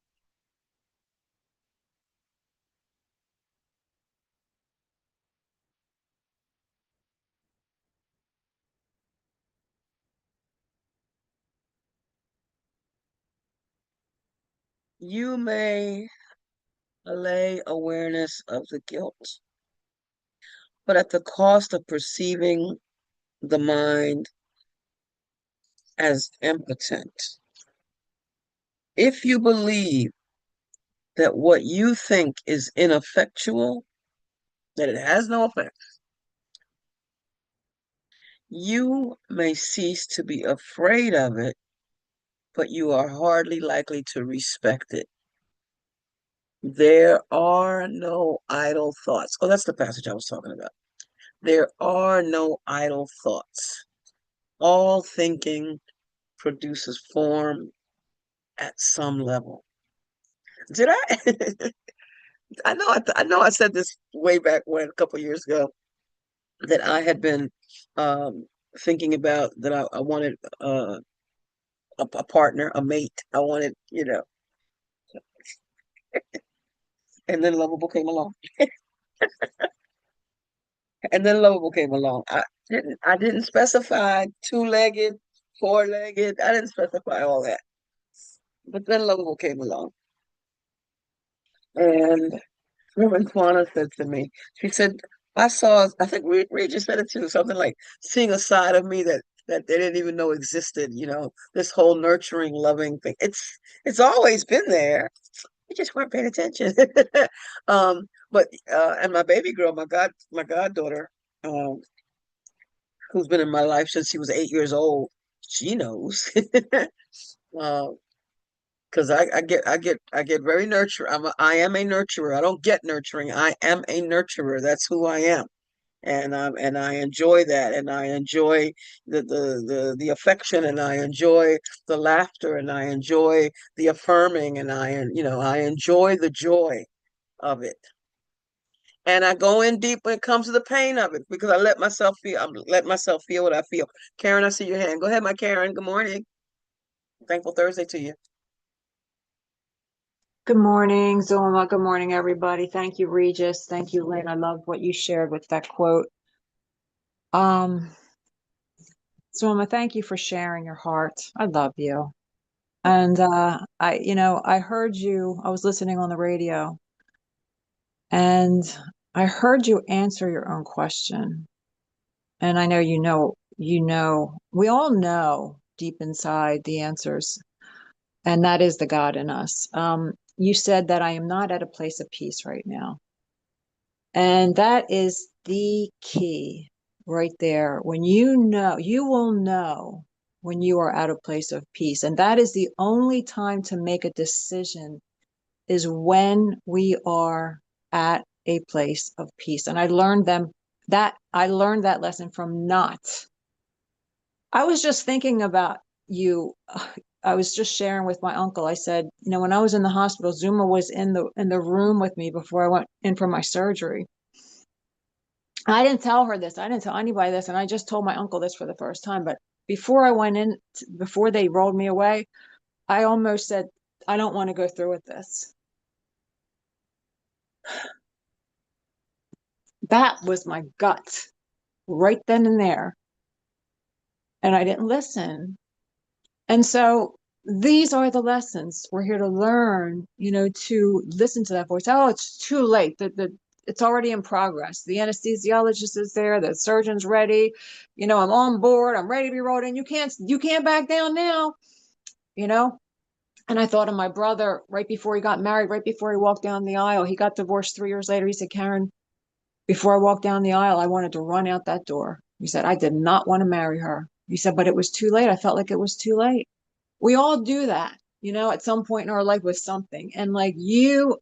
You may allay awareness of the guilt, but at the cost of perceiving the mind as impotent. If you believe that what you think is ineffectual, that it has no effect, you may cease to be afraid of it, but you are hardly likely to respect it. There are no idle thoughts. Oh, that's the passage I was talking about. There are no idle thoughts. All thinking produces form at some level. Did I? I know I said this way back when, a couple of years ago, that I had been um, thinking about that I wanted a partner, a mate. I wanted, and then Lovable came along. And then Lovable came along. I didn't specify two-legged, four-legged. I didn't specify all that. But then Lovable came along. And Reverend Twana said to me, she said, I think Regis said it too, something like seeing a side of me that they didn't even know existed, this whole nurturing, loving thing. It's always been there. You just weren't paying attention. And my baby girl, my goddaughter, um, who's been in my life since she was 8 years old, she knows. Uh, because I get very I am a nurturer. I don't get nurturing. I am a nurturer. That's who I am. and I enjoy that, and I enjoy the affection, and I enjoy the laughter, and I enjoy the affirming, and I enjoy the joy of it. And I go in deep when it comes to the pain of it because I let myself feel what I feel. Karen, I see your hand. Go ahead, my Karen. Good morning. Thankful Thursday to you. Good morning, Zulma. Good morning, everybody. Thank you, Regis. Thank you, Lynn. I love what you shared with that quote. Um, Zulma, thank you for sharing your heart. I love you. And I heard you, I was listening on the radio, and I heard you answer your own question. And I know we all know deep inside the answers, and that is the God in us. You said that I am not at a place of peace right now. And that is the key right there. When you will know when you are at a place of peace. And that is the only time to make a decision is when we are at a place of peace. And I learned that lesson from not. I was just thinking about you. I was just sharing with my uncle. I said, when I was in the hospital, Zuma was in the room with me before I went in for my surgery. I didn't tell her this. I didn't tell anybody this. And I just told my uncle this for the first time. But before I went in, before they rolled me away, I almost said, I don't want to go through with this. That was my gut right then and there. And I didn't listen. And so these are the lessons we're here to learn, to listen to that voice. Oh, it's too late. It's already in progress. The anesthesiologist is there. The surgeon's ready. I'm on board. I'm ready to be rolled in. You can't back down now, And I thought of my brother right before he got married, right before he walked down the aisle. He got divorced 3 years later. He said, Karen, before I walked down the aisle, I wanted to run out that door. He said, I did not want to marry her. He said, but it was too late. I felt like it was too late. We all do that, at some point in our life with something. And that you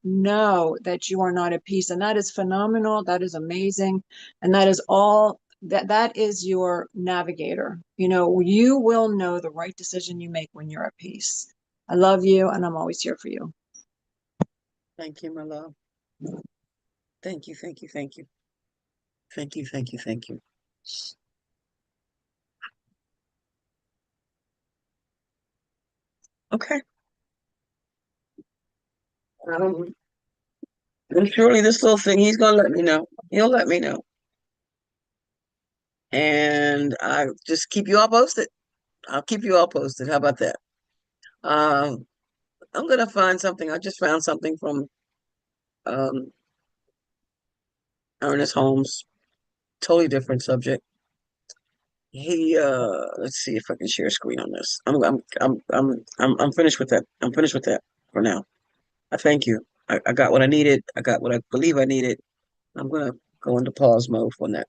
are not at peace. And that is phenomenal. That is amazing. And that is all that is your navigator. You will know the right decision you make when you're at peace. I love you, and I'm always here for you. Thank you, my love. Thank you, thank you, thank you. Thank you, thank you, thank you. Okay. And surely this little thing, he's gonna let me know. He'll let me know. And I just keep you all posted. I'll keep you all posted. How about that? I'm gonna find something. I just found something from um Ernest Holmes. Totally different subject. He let's see if I can share screen on this. I'm finished with that. I'm finished with that for now. I thank you. I got what I needed. I got what I believe I needed. I'm gonna go into pause mode for that.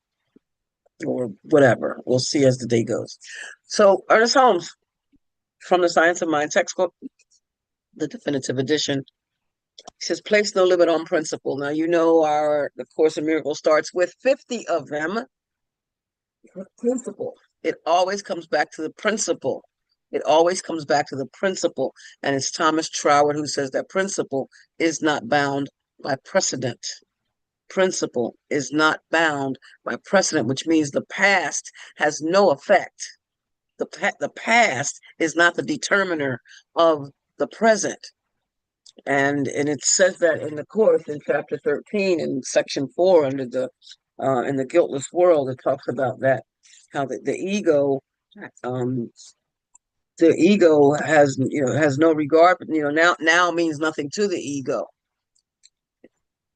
Or whatever. We'll see as the day goes. So Ernest Holmes from the Science of Mind textbook, the definitive edition. He says, place no limit on principle. Now, the Course in Miracles starts with 50 of them. Principle. It always comes back to the principle. It always comes back to the principle. And it's Thomas Troward who says that principle is not bound by precedent. Principle is not bound by precedent, which means the past has no effect. The past is not the determiner of the present. And it says that in the Course in chapter 13 in section 4 under in the guiltless world, it talks about that, how the ego has no regard, but now means nothing to the ego.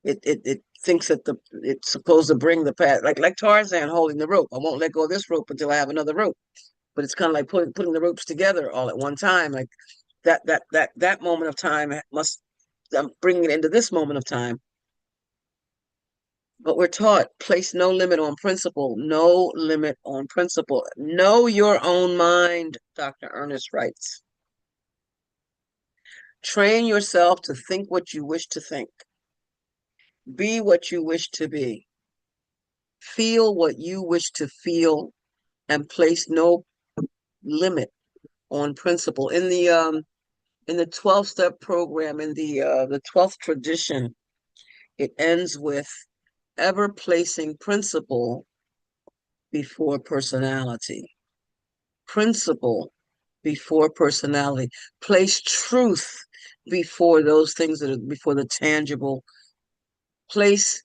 It thinks that it's supposed to bring the past, like Tarzan holding the rope. I won't let go of this rope until I have another rope. But it's kind of like putting the ropes together all at one time. Like that moment of time I'm bringing it into this moment of time. But we're taught, place no limit on principle, no limit on principle. Know your own mind, Dr. Ernest writes. Train yourself to think what you wish to think. Be what you wish to be. Feel what you wish to feel and place no limit on principle. In the 12-step program, in the 12th tradition, it ends with ever placing principle before personality. Principle before personality. Place truth before those things that are before the tangible. Place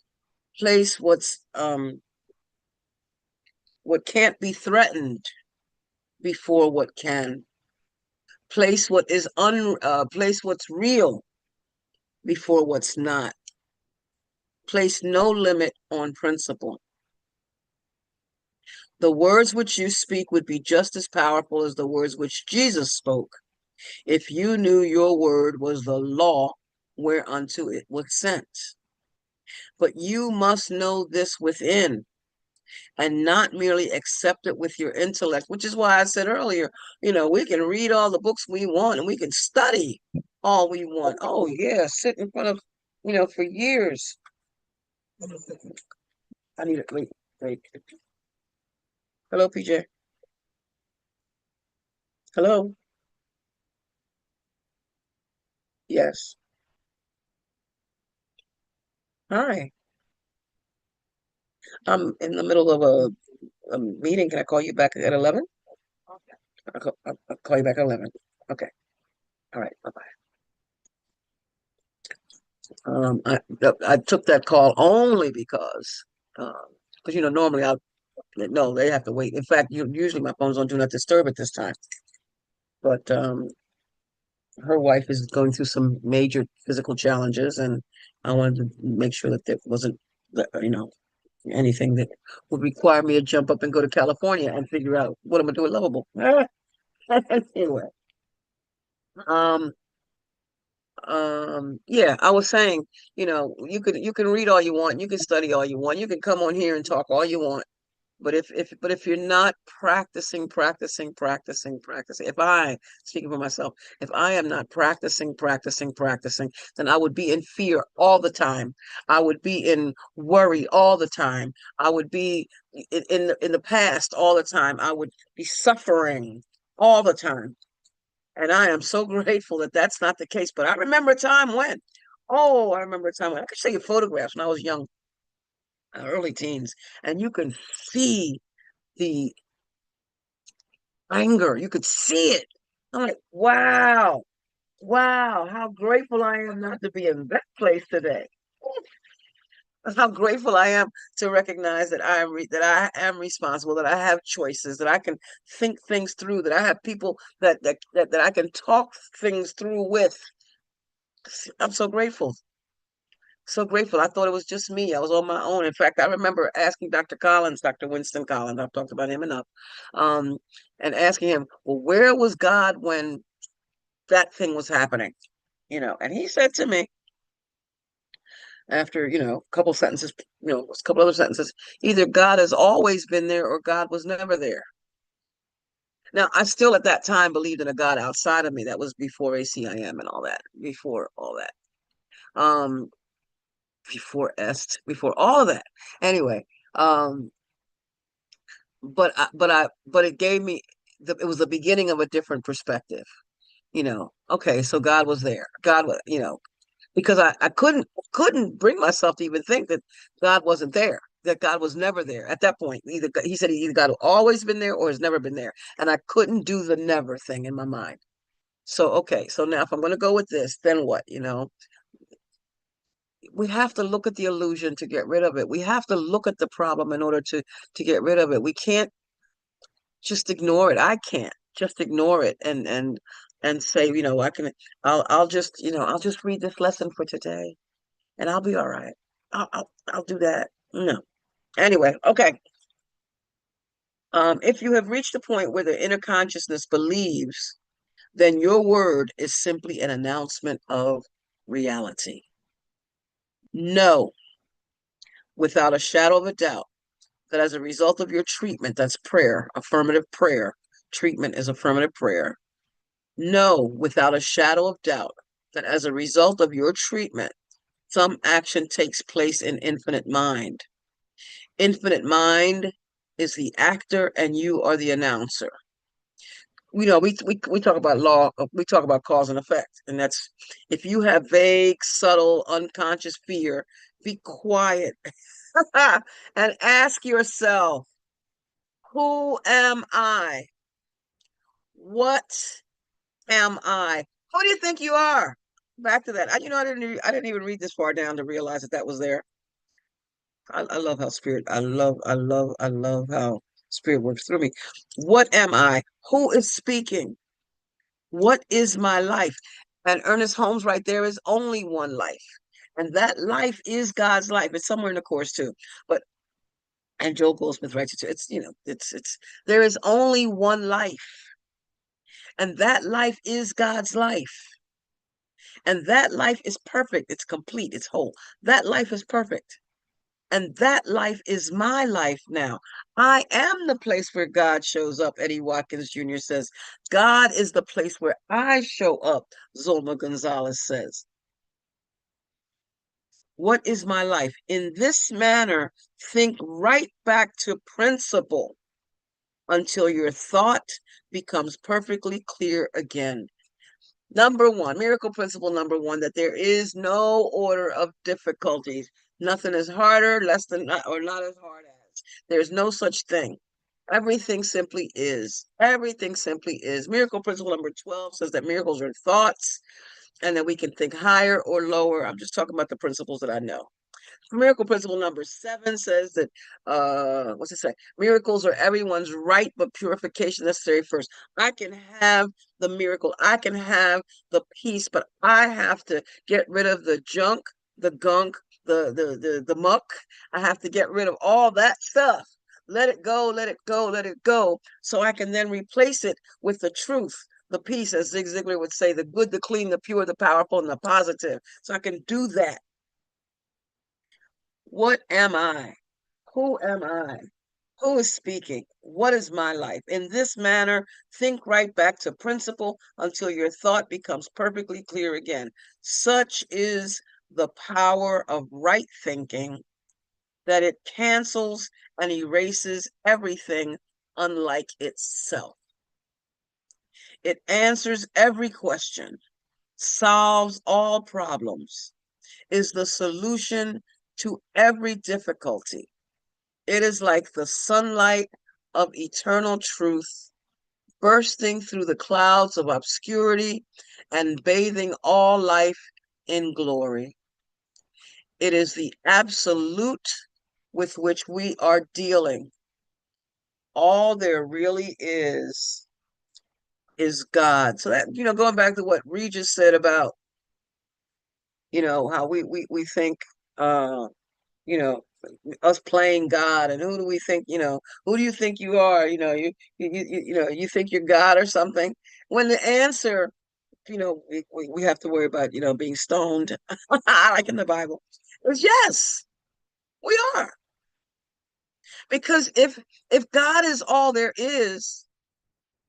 what's what can't be threatened before what can. Place place what's real before what's not. Place no limit on principle. The words which you speak would be just as powerful as the words which Jesus spoke, if you knew your word was the law whereunto it was sent. But you must know this within, and not merely accept it with your intellect, which is why I said earlier, we can read all the books we want and we can study all we want. Oh, yeah, sit in front of, for years. I need it. Wait. Hello, PJ. Hello. Yes. Hi. I'm in the middle of a meeting. Can I call you back at 11? I'll call you back at 11. Okay. All right. Bye-bye. I took that call only because normally no, they have to wait. In fact, usually my phone's on Do Not Disturb at this time. But her wife is going through some major physical challenges, and I wanted to make sure that there wasn't, anything that would require me to jump up and go to California and figure out what I'm gonna do with Lovable. Anyway, um, yeah, I was saying, you can read all you want, you can study all you want, you can come on here and talk all you want, but if you're not practicing, if I, speaking for myself, if I am not practicing, then I would be in fear all the time. I would be in worry all the time. I would be in the past all the time. I would be suffering all the time. And I am so grateful that that's not the case. But I remember a time when, I remember a time when I could show you photographs when I was young, early teens, and you can see the anger. You could see it. I'm like, wow, how grateful I am not to be in that place today. How grateful I am to recognize that I am responsible, that I have choices, that I can think things through, that I have people that I can talk things through with. I'm so grateful. So grateful. I thought it was just me. I was on my own. In fact, I remember asking Dr. Winston Collins, I've talked about him enough, and asking him, well, where was God when that thing was happening? And he said to me, after, a couple sentences, a couple other sentences, either God has always been there or God was never there. Now, I still at that time believed in a God outside of me. That was before ACIM and all that, before all that. Before all of that. Anyway, but it gave me it was the beginning of a different perspective. Okay, so God was there. God was, because I couldn't bring myself to even think that God wasn't there, that God was never there at that point. He said either God always been there or has never been there, and I couldn't do the never thing in my mind. So okay, so now if I'm going to go with this, then what? We have to look at the illusion to get rid of it. We have to look at the problem in order to get rid of it. We can't just ignore it. I can't just ignore it and say, I'll just read this lesson for today and I'll be all right. I'll do that. No. Anyway, okay. If you have reached a point where the inner consciousness believes, then your word is simply an announcement of reality. No, without a shadow of a doubt, that as a result of your treatment, that's prayer, affirmative prayer. Treatment is affirmative prayer. Know without a shadow of doubt that as a result of your treatment, some action takes place in infinite mind. Infinite mind is the actor and you are the announcer. We talk about law, we talk about cause and effect, and that's if you have vague, subtle, unconscious fear, be quiet and ask yourself, who am I? What am I? Who do you think you are? Back to that. I didn't even read this far down to realize that that was there. I love how spirit, I love how spirit works through me. What am I? Who is speaking? What is my life? And Ernest Holmes right there is only one life. And that life is God's life. It's somewhere in the course too. But and Joel Goldsmith writes it too. It's there is only one life. And that life is God's life. And that life is perfect. It's complete. It's whole. That life is perfect. And that life is my life now. I am the place where God shows up, Eddie Watkins Jr. says. God is the place where I show up, Zulma Gonzalez says. What is my life? In this manner, think right back to principle until your thought becomes perfectly clear again. Number one, miracle principle number one, that there is no order of difficulties. Nothing is harder, less than, or not as hard as. There's no such thing. Everything simply is. Everything simply is. Miracle principle number 12 says that miracles are thoughts and that we can think higher or lower. I'm just talking about the principles that I know. Miracle principle number 7 says that what's it say? Miracles are everyone's right, but purification necessary first. I can have the miracle, I can have the peace, but I have to get rid of the junk, the gunk, the muck. I have to get rid of all that stuff. Let it go, let it go, let it go. So I can then replace it with the truth, the peace, as Zig Ziglar would say, the good, the clean, the pure, the powerful, and the positive. So I can do that. What am I? Who am I? Who is speaking? What is my life? In this manner, think right back to principle until your thought becomes perfectly clear again. Such is the power of right thinking that it cancels and erases everything unlike itself. It answers every question, solves all problems, is the solution to every difficulty. It is like the sunlight of eternal truth, bursting through the clouds of obscurity and bathing all life in glory. It is the absolute with which we are dealing. All there really is God. So that, going back to what Regis said about, how we think, you know, us playing God, and who do we think, who do you think you are? You think you're God or something. When the answer, we have to worry about, being stoned, like in the Bible, is yes, we are. Because if God is all there is,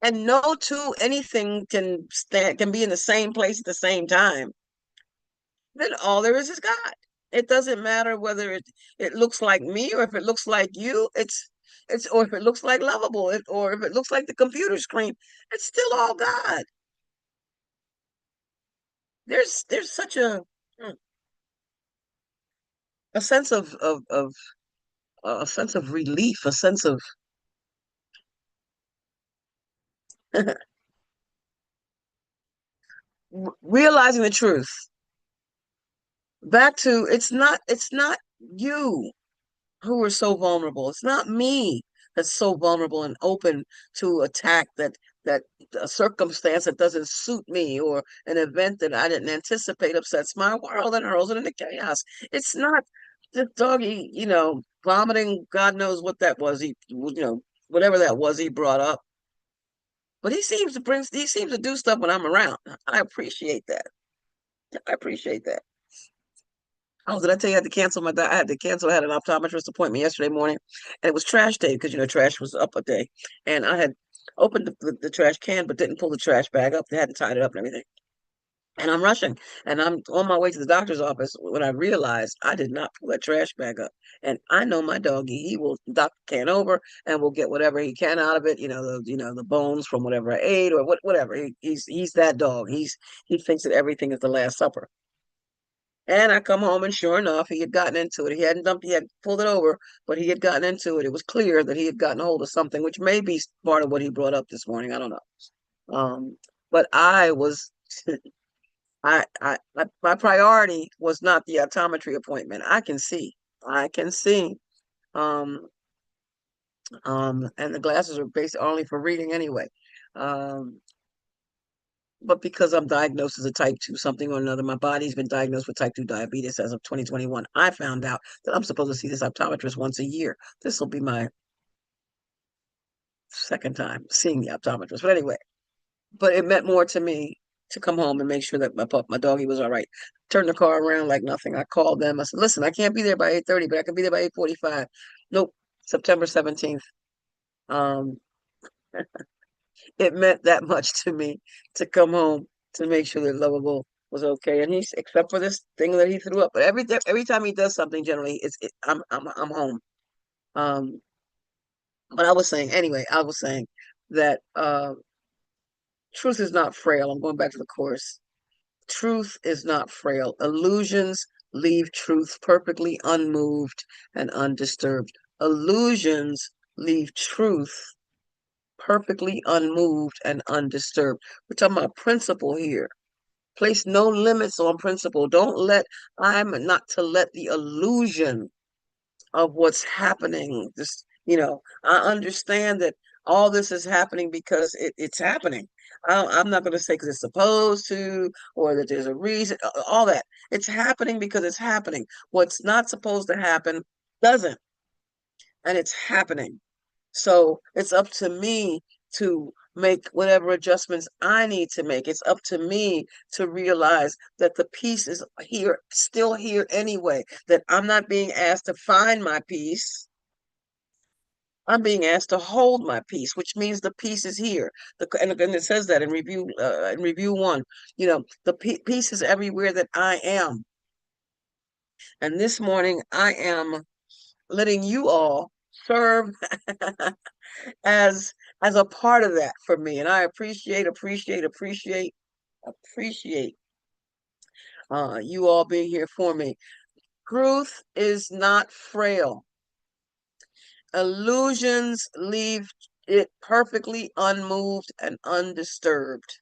and no two anything can be in the same place at the same time, then all there is God. It doesn't matter whether it looks like me or if it looks like you. It's or if it looks like Lovable, or if it looks like the computer screen. It's still all God. There's such a sense of a sense of relief, a sense of realizing the truth. Back to it's not you who are so vulnerable. It's not me that's so vulnerable and open to attack, that a circumstance that doesn't suit me or an event that I didn't anticipate upsets my world and hurls it into chaos. It's not the doggy, vomiting. God knows what that was. Whatever that was, he brought up. But he seems to do stuff when I'm around. I appreciate that. I appreciate that. Oh, did I tell you I had to cancel I had to cancel. I had an optometrist appointment yesterday morning, and it was trash day because trash was up a day, and I had opened the trash can but didn't pull the trash bag up. They hadn't tied it up and everything. And I'm rushing, and I'm on my way to the doctor's office when I realized I did not pull that trash bag up. And I know my doggy, he will duck the can over and will get whatever he can out of it, the bones from whatever I ate or whatever. He's that dog. He thinks that everything is the Last Supper. And I come home, and sure enough, he had gotten into it. He had pulled it over, but he had gotten into it. It was clear that he had gotten a hold of something, which may be part of what he brought up this morning. I don't know. But I was my priority was not the optometry appointment. I can see. Um, and the glasses are basically only for reading anyway. Um, but because I'm diagnosed as a type 2 something or another, my body's been diagnosed with type 2 diabetes as of 2021. I found out that I'm supposed to see this optometrist once a year. This will be my second time seeing the optometrist. But anyway, but it meant more to me to come home and make sure that my doggy was all right. Turned the car around like nothing. I called them. I said, "Listen, I can't be there by 8:30, but I can be there by 8:45." Nope, September 17th. Um, it meant that much to me to come home to make sure that Lovable was okay. And he's, except for this thing that he threw up, but every time he does something, generally I'm home. Um, but I was saying that truth is not frail. I'm going back to the course. Truth is not frail. Illusions leave truth perfectly unmoved and undisturbed. Illusions leave truth perfectly unmoved and undisturbed. We're talking about principle here. Place no limits on principle. I'm not to let the illusion of what's happening. I understand that all this is happening because it's happening. I'm not going to say because it's supposed to, or that there's a reason, all that. It's happening because it's happening. What's not supposed to happen doesn't, and it's happening. So it's up to me to make whatever adjustments I need to make. It's up to me to realize that the peace is here, still here anyway, that I'm not being asked to find my peace. I'm being asked to hold my peace, which means the peace is here. And it says that in review one, the peace is everywhere that I am. And this morning I am letting you all serve as a part of that for me. And I appreciate you all being here for me. Truth is not frail. Illusions leave it perfectly unmoved and undisturbed.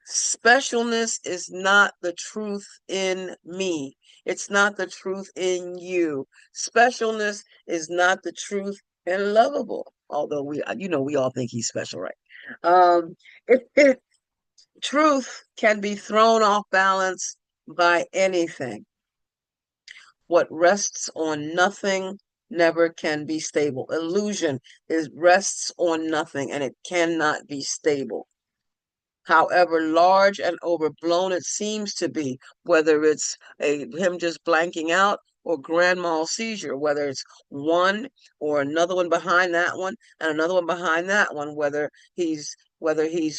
Specialness is not the truth in me. It's not the truth in you. Specialness is not the truth in Lovable. Although we all think he's special, right? Um, truth can be thrown off balance by anything. What rests on nothing never can be stable. Illusion rests on nothing, and it cannot be stable. However large and overblown it seems to be, whether it's him just blanking out or grand mal seizure, whether it's one or another one behind that one and another one behind that one, whether he's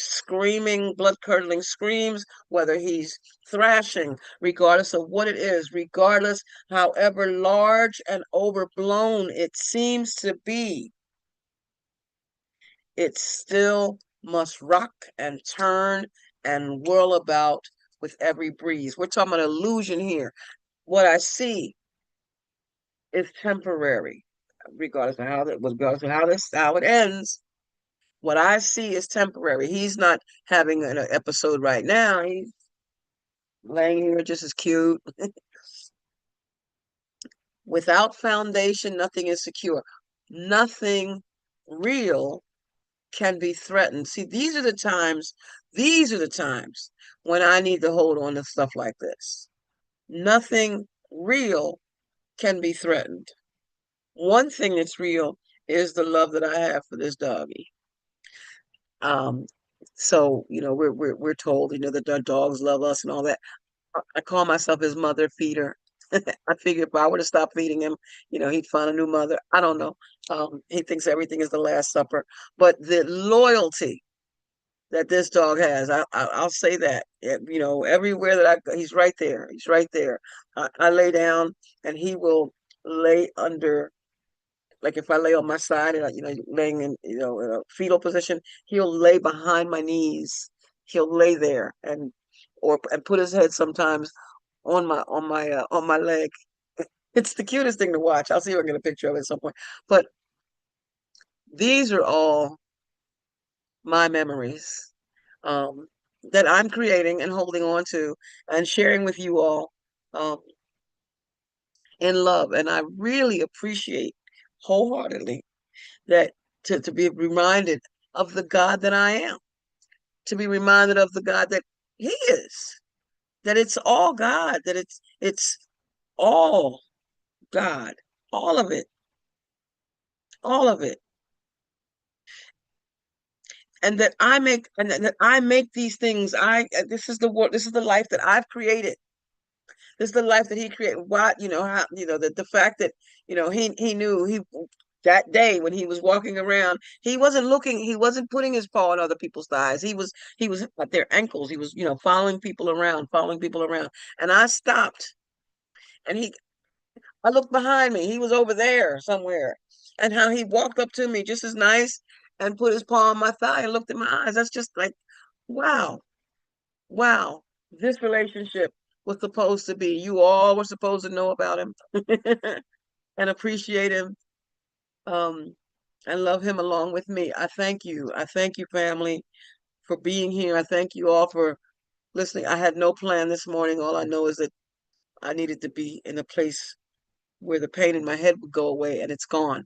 screaming, blood-curdling screams, whether he's thrashing, regardless of what it is, regardless, however large and overblown it seems to be, it still must rock and turn and whirl about with every breeze. We're talking about illusion here. What I see is temporary, regardless of how it ends. What I see is temporary. He's not having an episode right now. He's laying here just as cute. Without foundation, nothing is secure. Nothing real can be threatened. See, these are the times when I need to hold on to stuff like this. Nothing real can be threatened. One thing that's real is the love that I have for this doggy. So we're told that our dogs love us and all that. I call myself his mother feeder. I figure if I were to stop feeding him, he'd find a new mother. I don't know. He thinks everything is the Last Supper, but the loyalty that this dog has. I'll say that. You know, everywhere that I go, he's right there. He's right there. I lay down and he will lay under. Like if I lay on my side and laying in in a fetal position, he'll lay behind my knees. He'll lay there and put his head sometimes on my leg. It's the cutest thing to watch. I'll see if I can get a picture of it at some point. But these are all my memories that I'm creating and holding on to and sharing with you all um, in love. And I really appreciate wholeheartedly that to be reminded of the God that I am, to be reminded of the God that He is, that it's all God, that it's all God, all of it, all of it. And that I make these things. This is the life that I've created. This is the life that He created. What how the fact that He knew He that day when He was walking around, He wasn't looking, He wasn't putting His paw on other people's thighs. He was at their ankles. He was following people around, following people around. And I stopped, and I looked behind me. He was over there somewhere, and how He walked up to me just as nice and put His paw on my thigh and looked in my eyes. That's just like, wow, wow. This relationship was supposed to be. You all were supposed to know about Him and appreciate Him, um, and love Him along with me. I thank you. I thank you, family, for being here. I thank you all for listening. I had no plan this morning. All I know is that I needed to be in a place where the pain in my head would go away, and it's gone.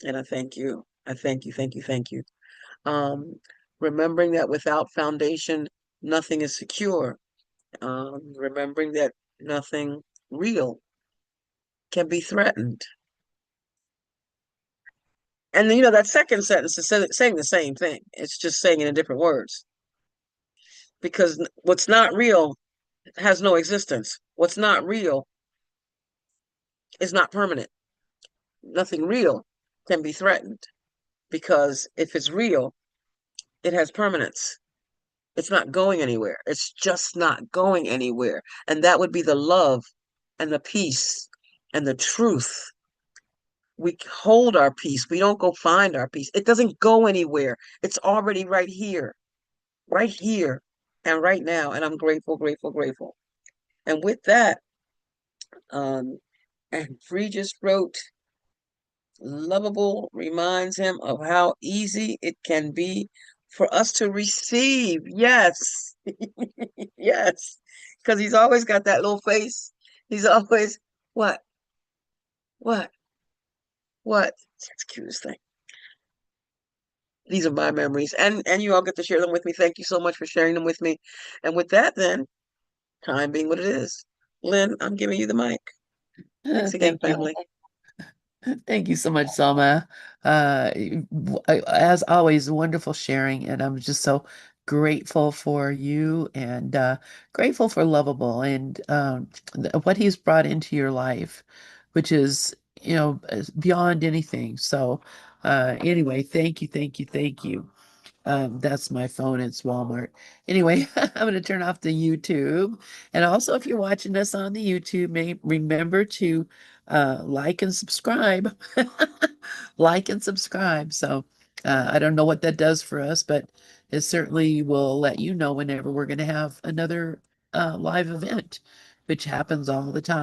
And I thank you. I thank you, thank you, thank you. Um, Remembering that without foundation, nothing is secure. Remembering that nothing real can be threatened. And that second sentence is saying the same thing. It's just saying it in different words. Because what's not real has no existence. What's not real is not permanent. Nothing real can be threatened, because if it's real, it has permanence. It's not going anywhere. It's just not going anywhere. And that would be the love and the peace and the truth. We hold our peace. We don't go find our peace. It doesn't go anywhere. It's already right here, and right now. And I'm grateful, grateful, grateful. And with that, and Free just wrote, lovable reminds him of how easy it can be for us to receive. Yes. Yes. Because he's always got that little face. He's always, what? What? What? That's the cutest thing. These are my memories. And you all get to share them with me. Thank you so much for sharing them with me. And with that, then, time being what it is, Lynn, I'm giving you the mic. Thanks again, Thank you. family. Thank you so much, Zelma. As always, wonderful sharing, and I'm just so grateful for you and grateful for Lovable and what he's brought into your life, which is, beyond anything. So, anyway, thank you, thank you, thank you. That's my phone. It's Walmart. Anyway, I'm going to turn off the YouTube. And also, if you're watching us on the YouTube, remember to like and subscribe. Like and subscribe. So I don't know what that does for us, but it certainly will let you know whenever we're going to have another live event, which happens all the time.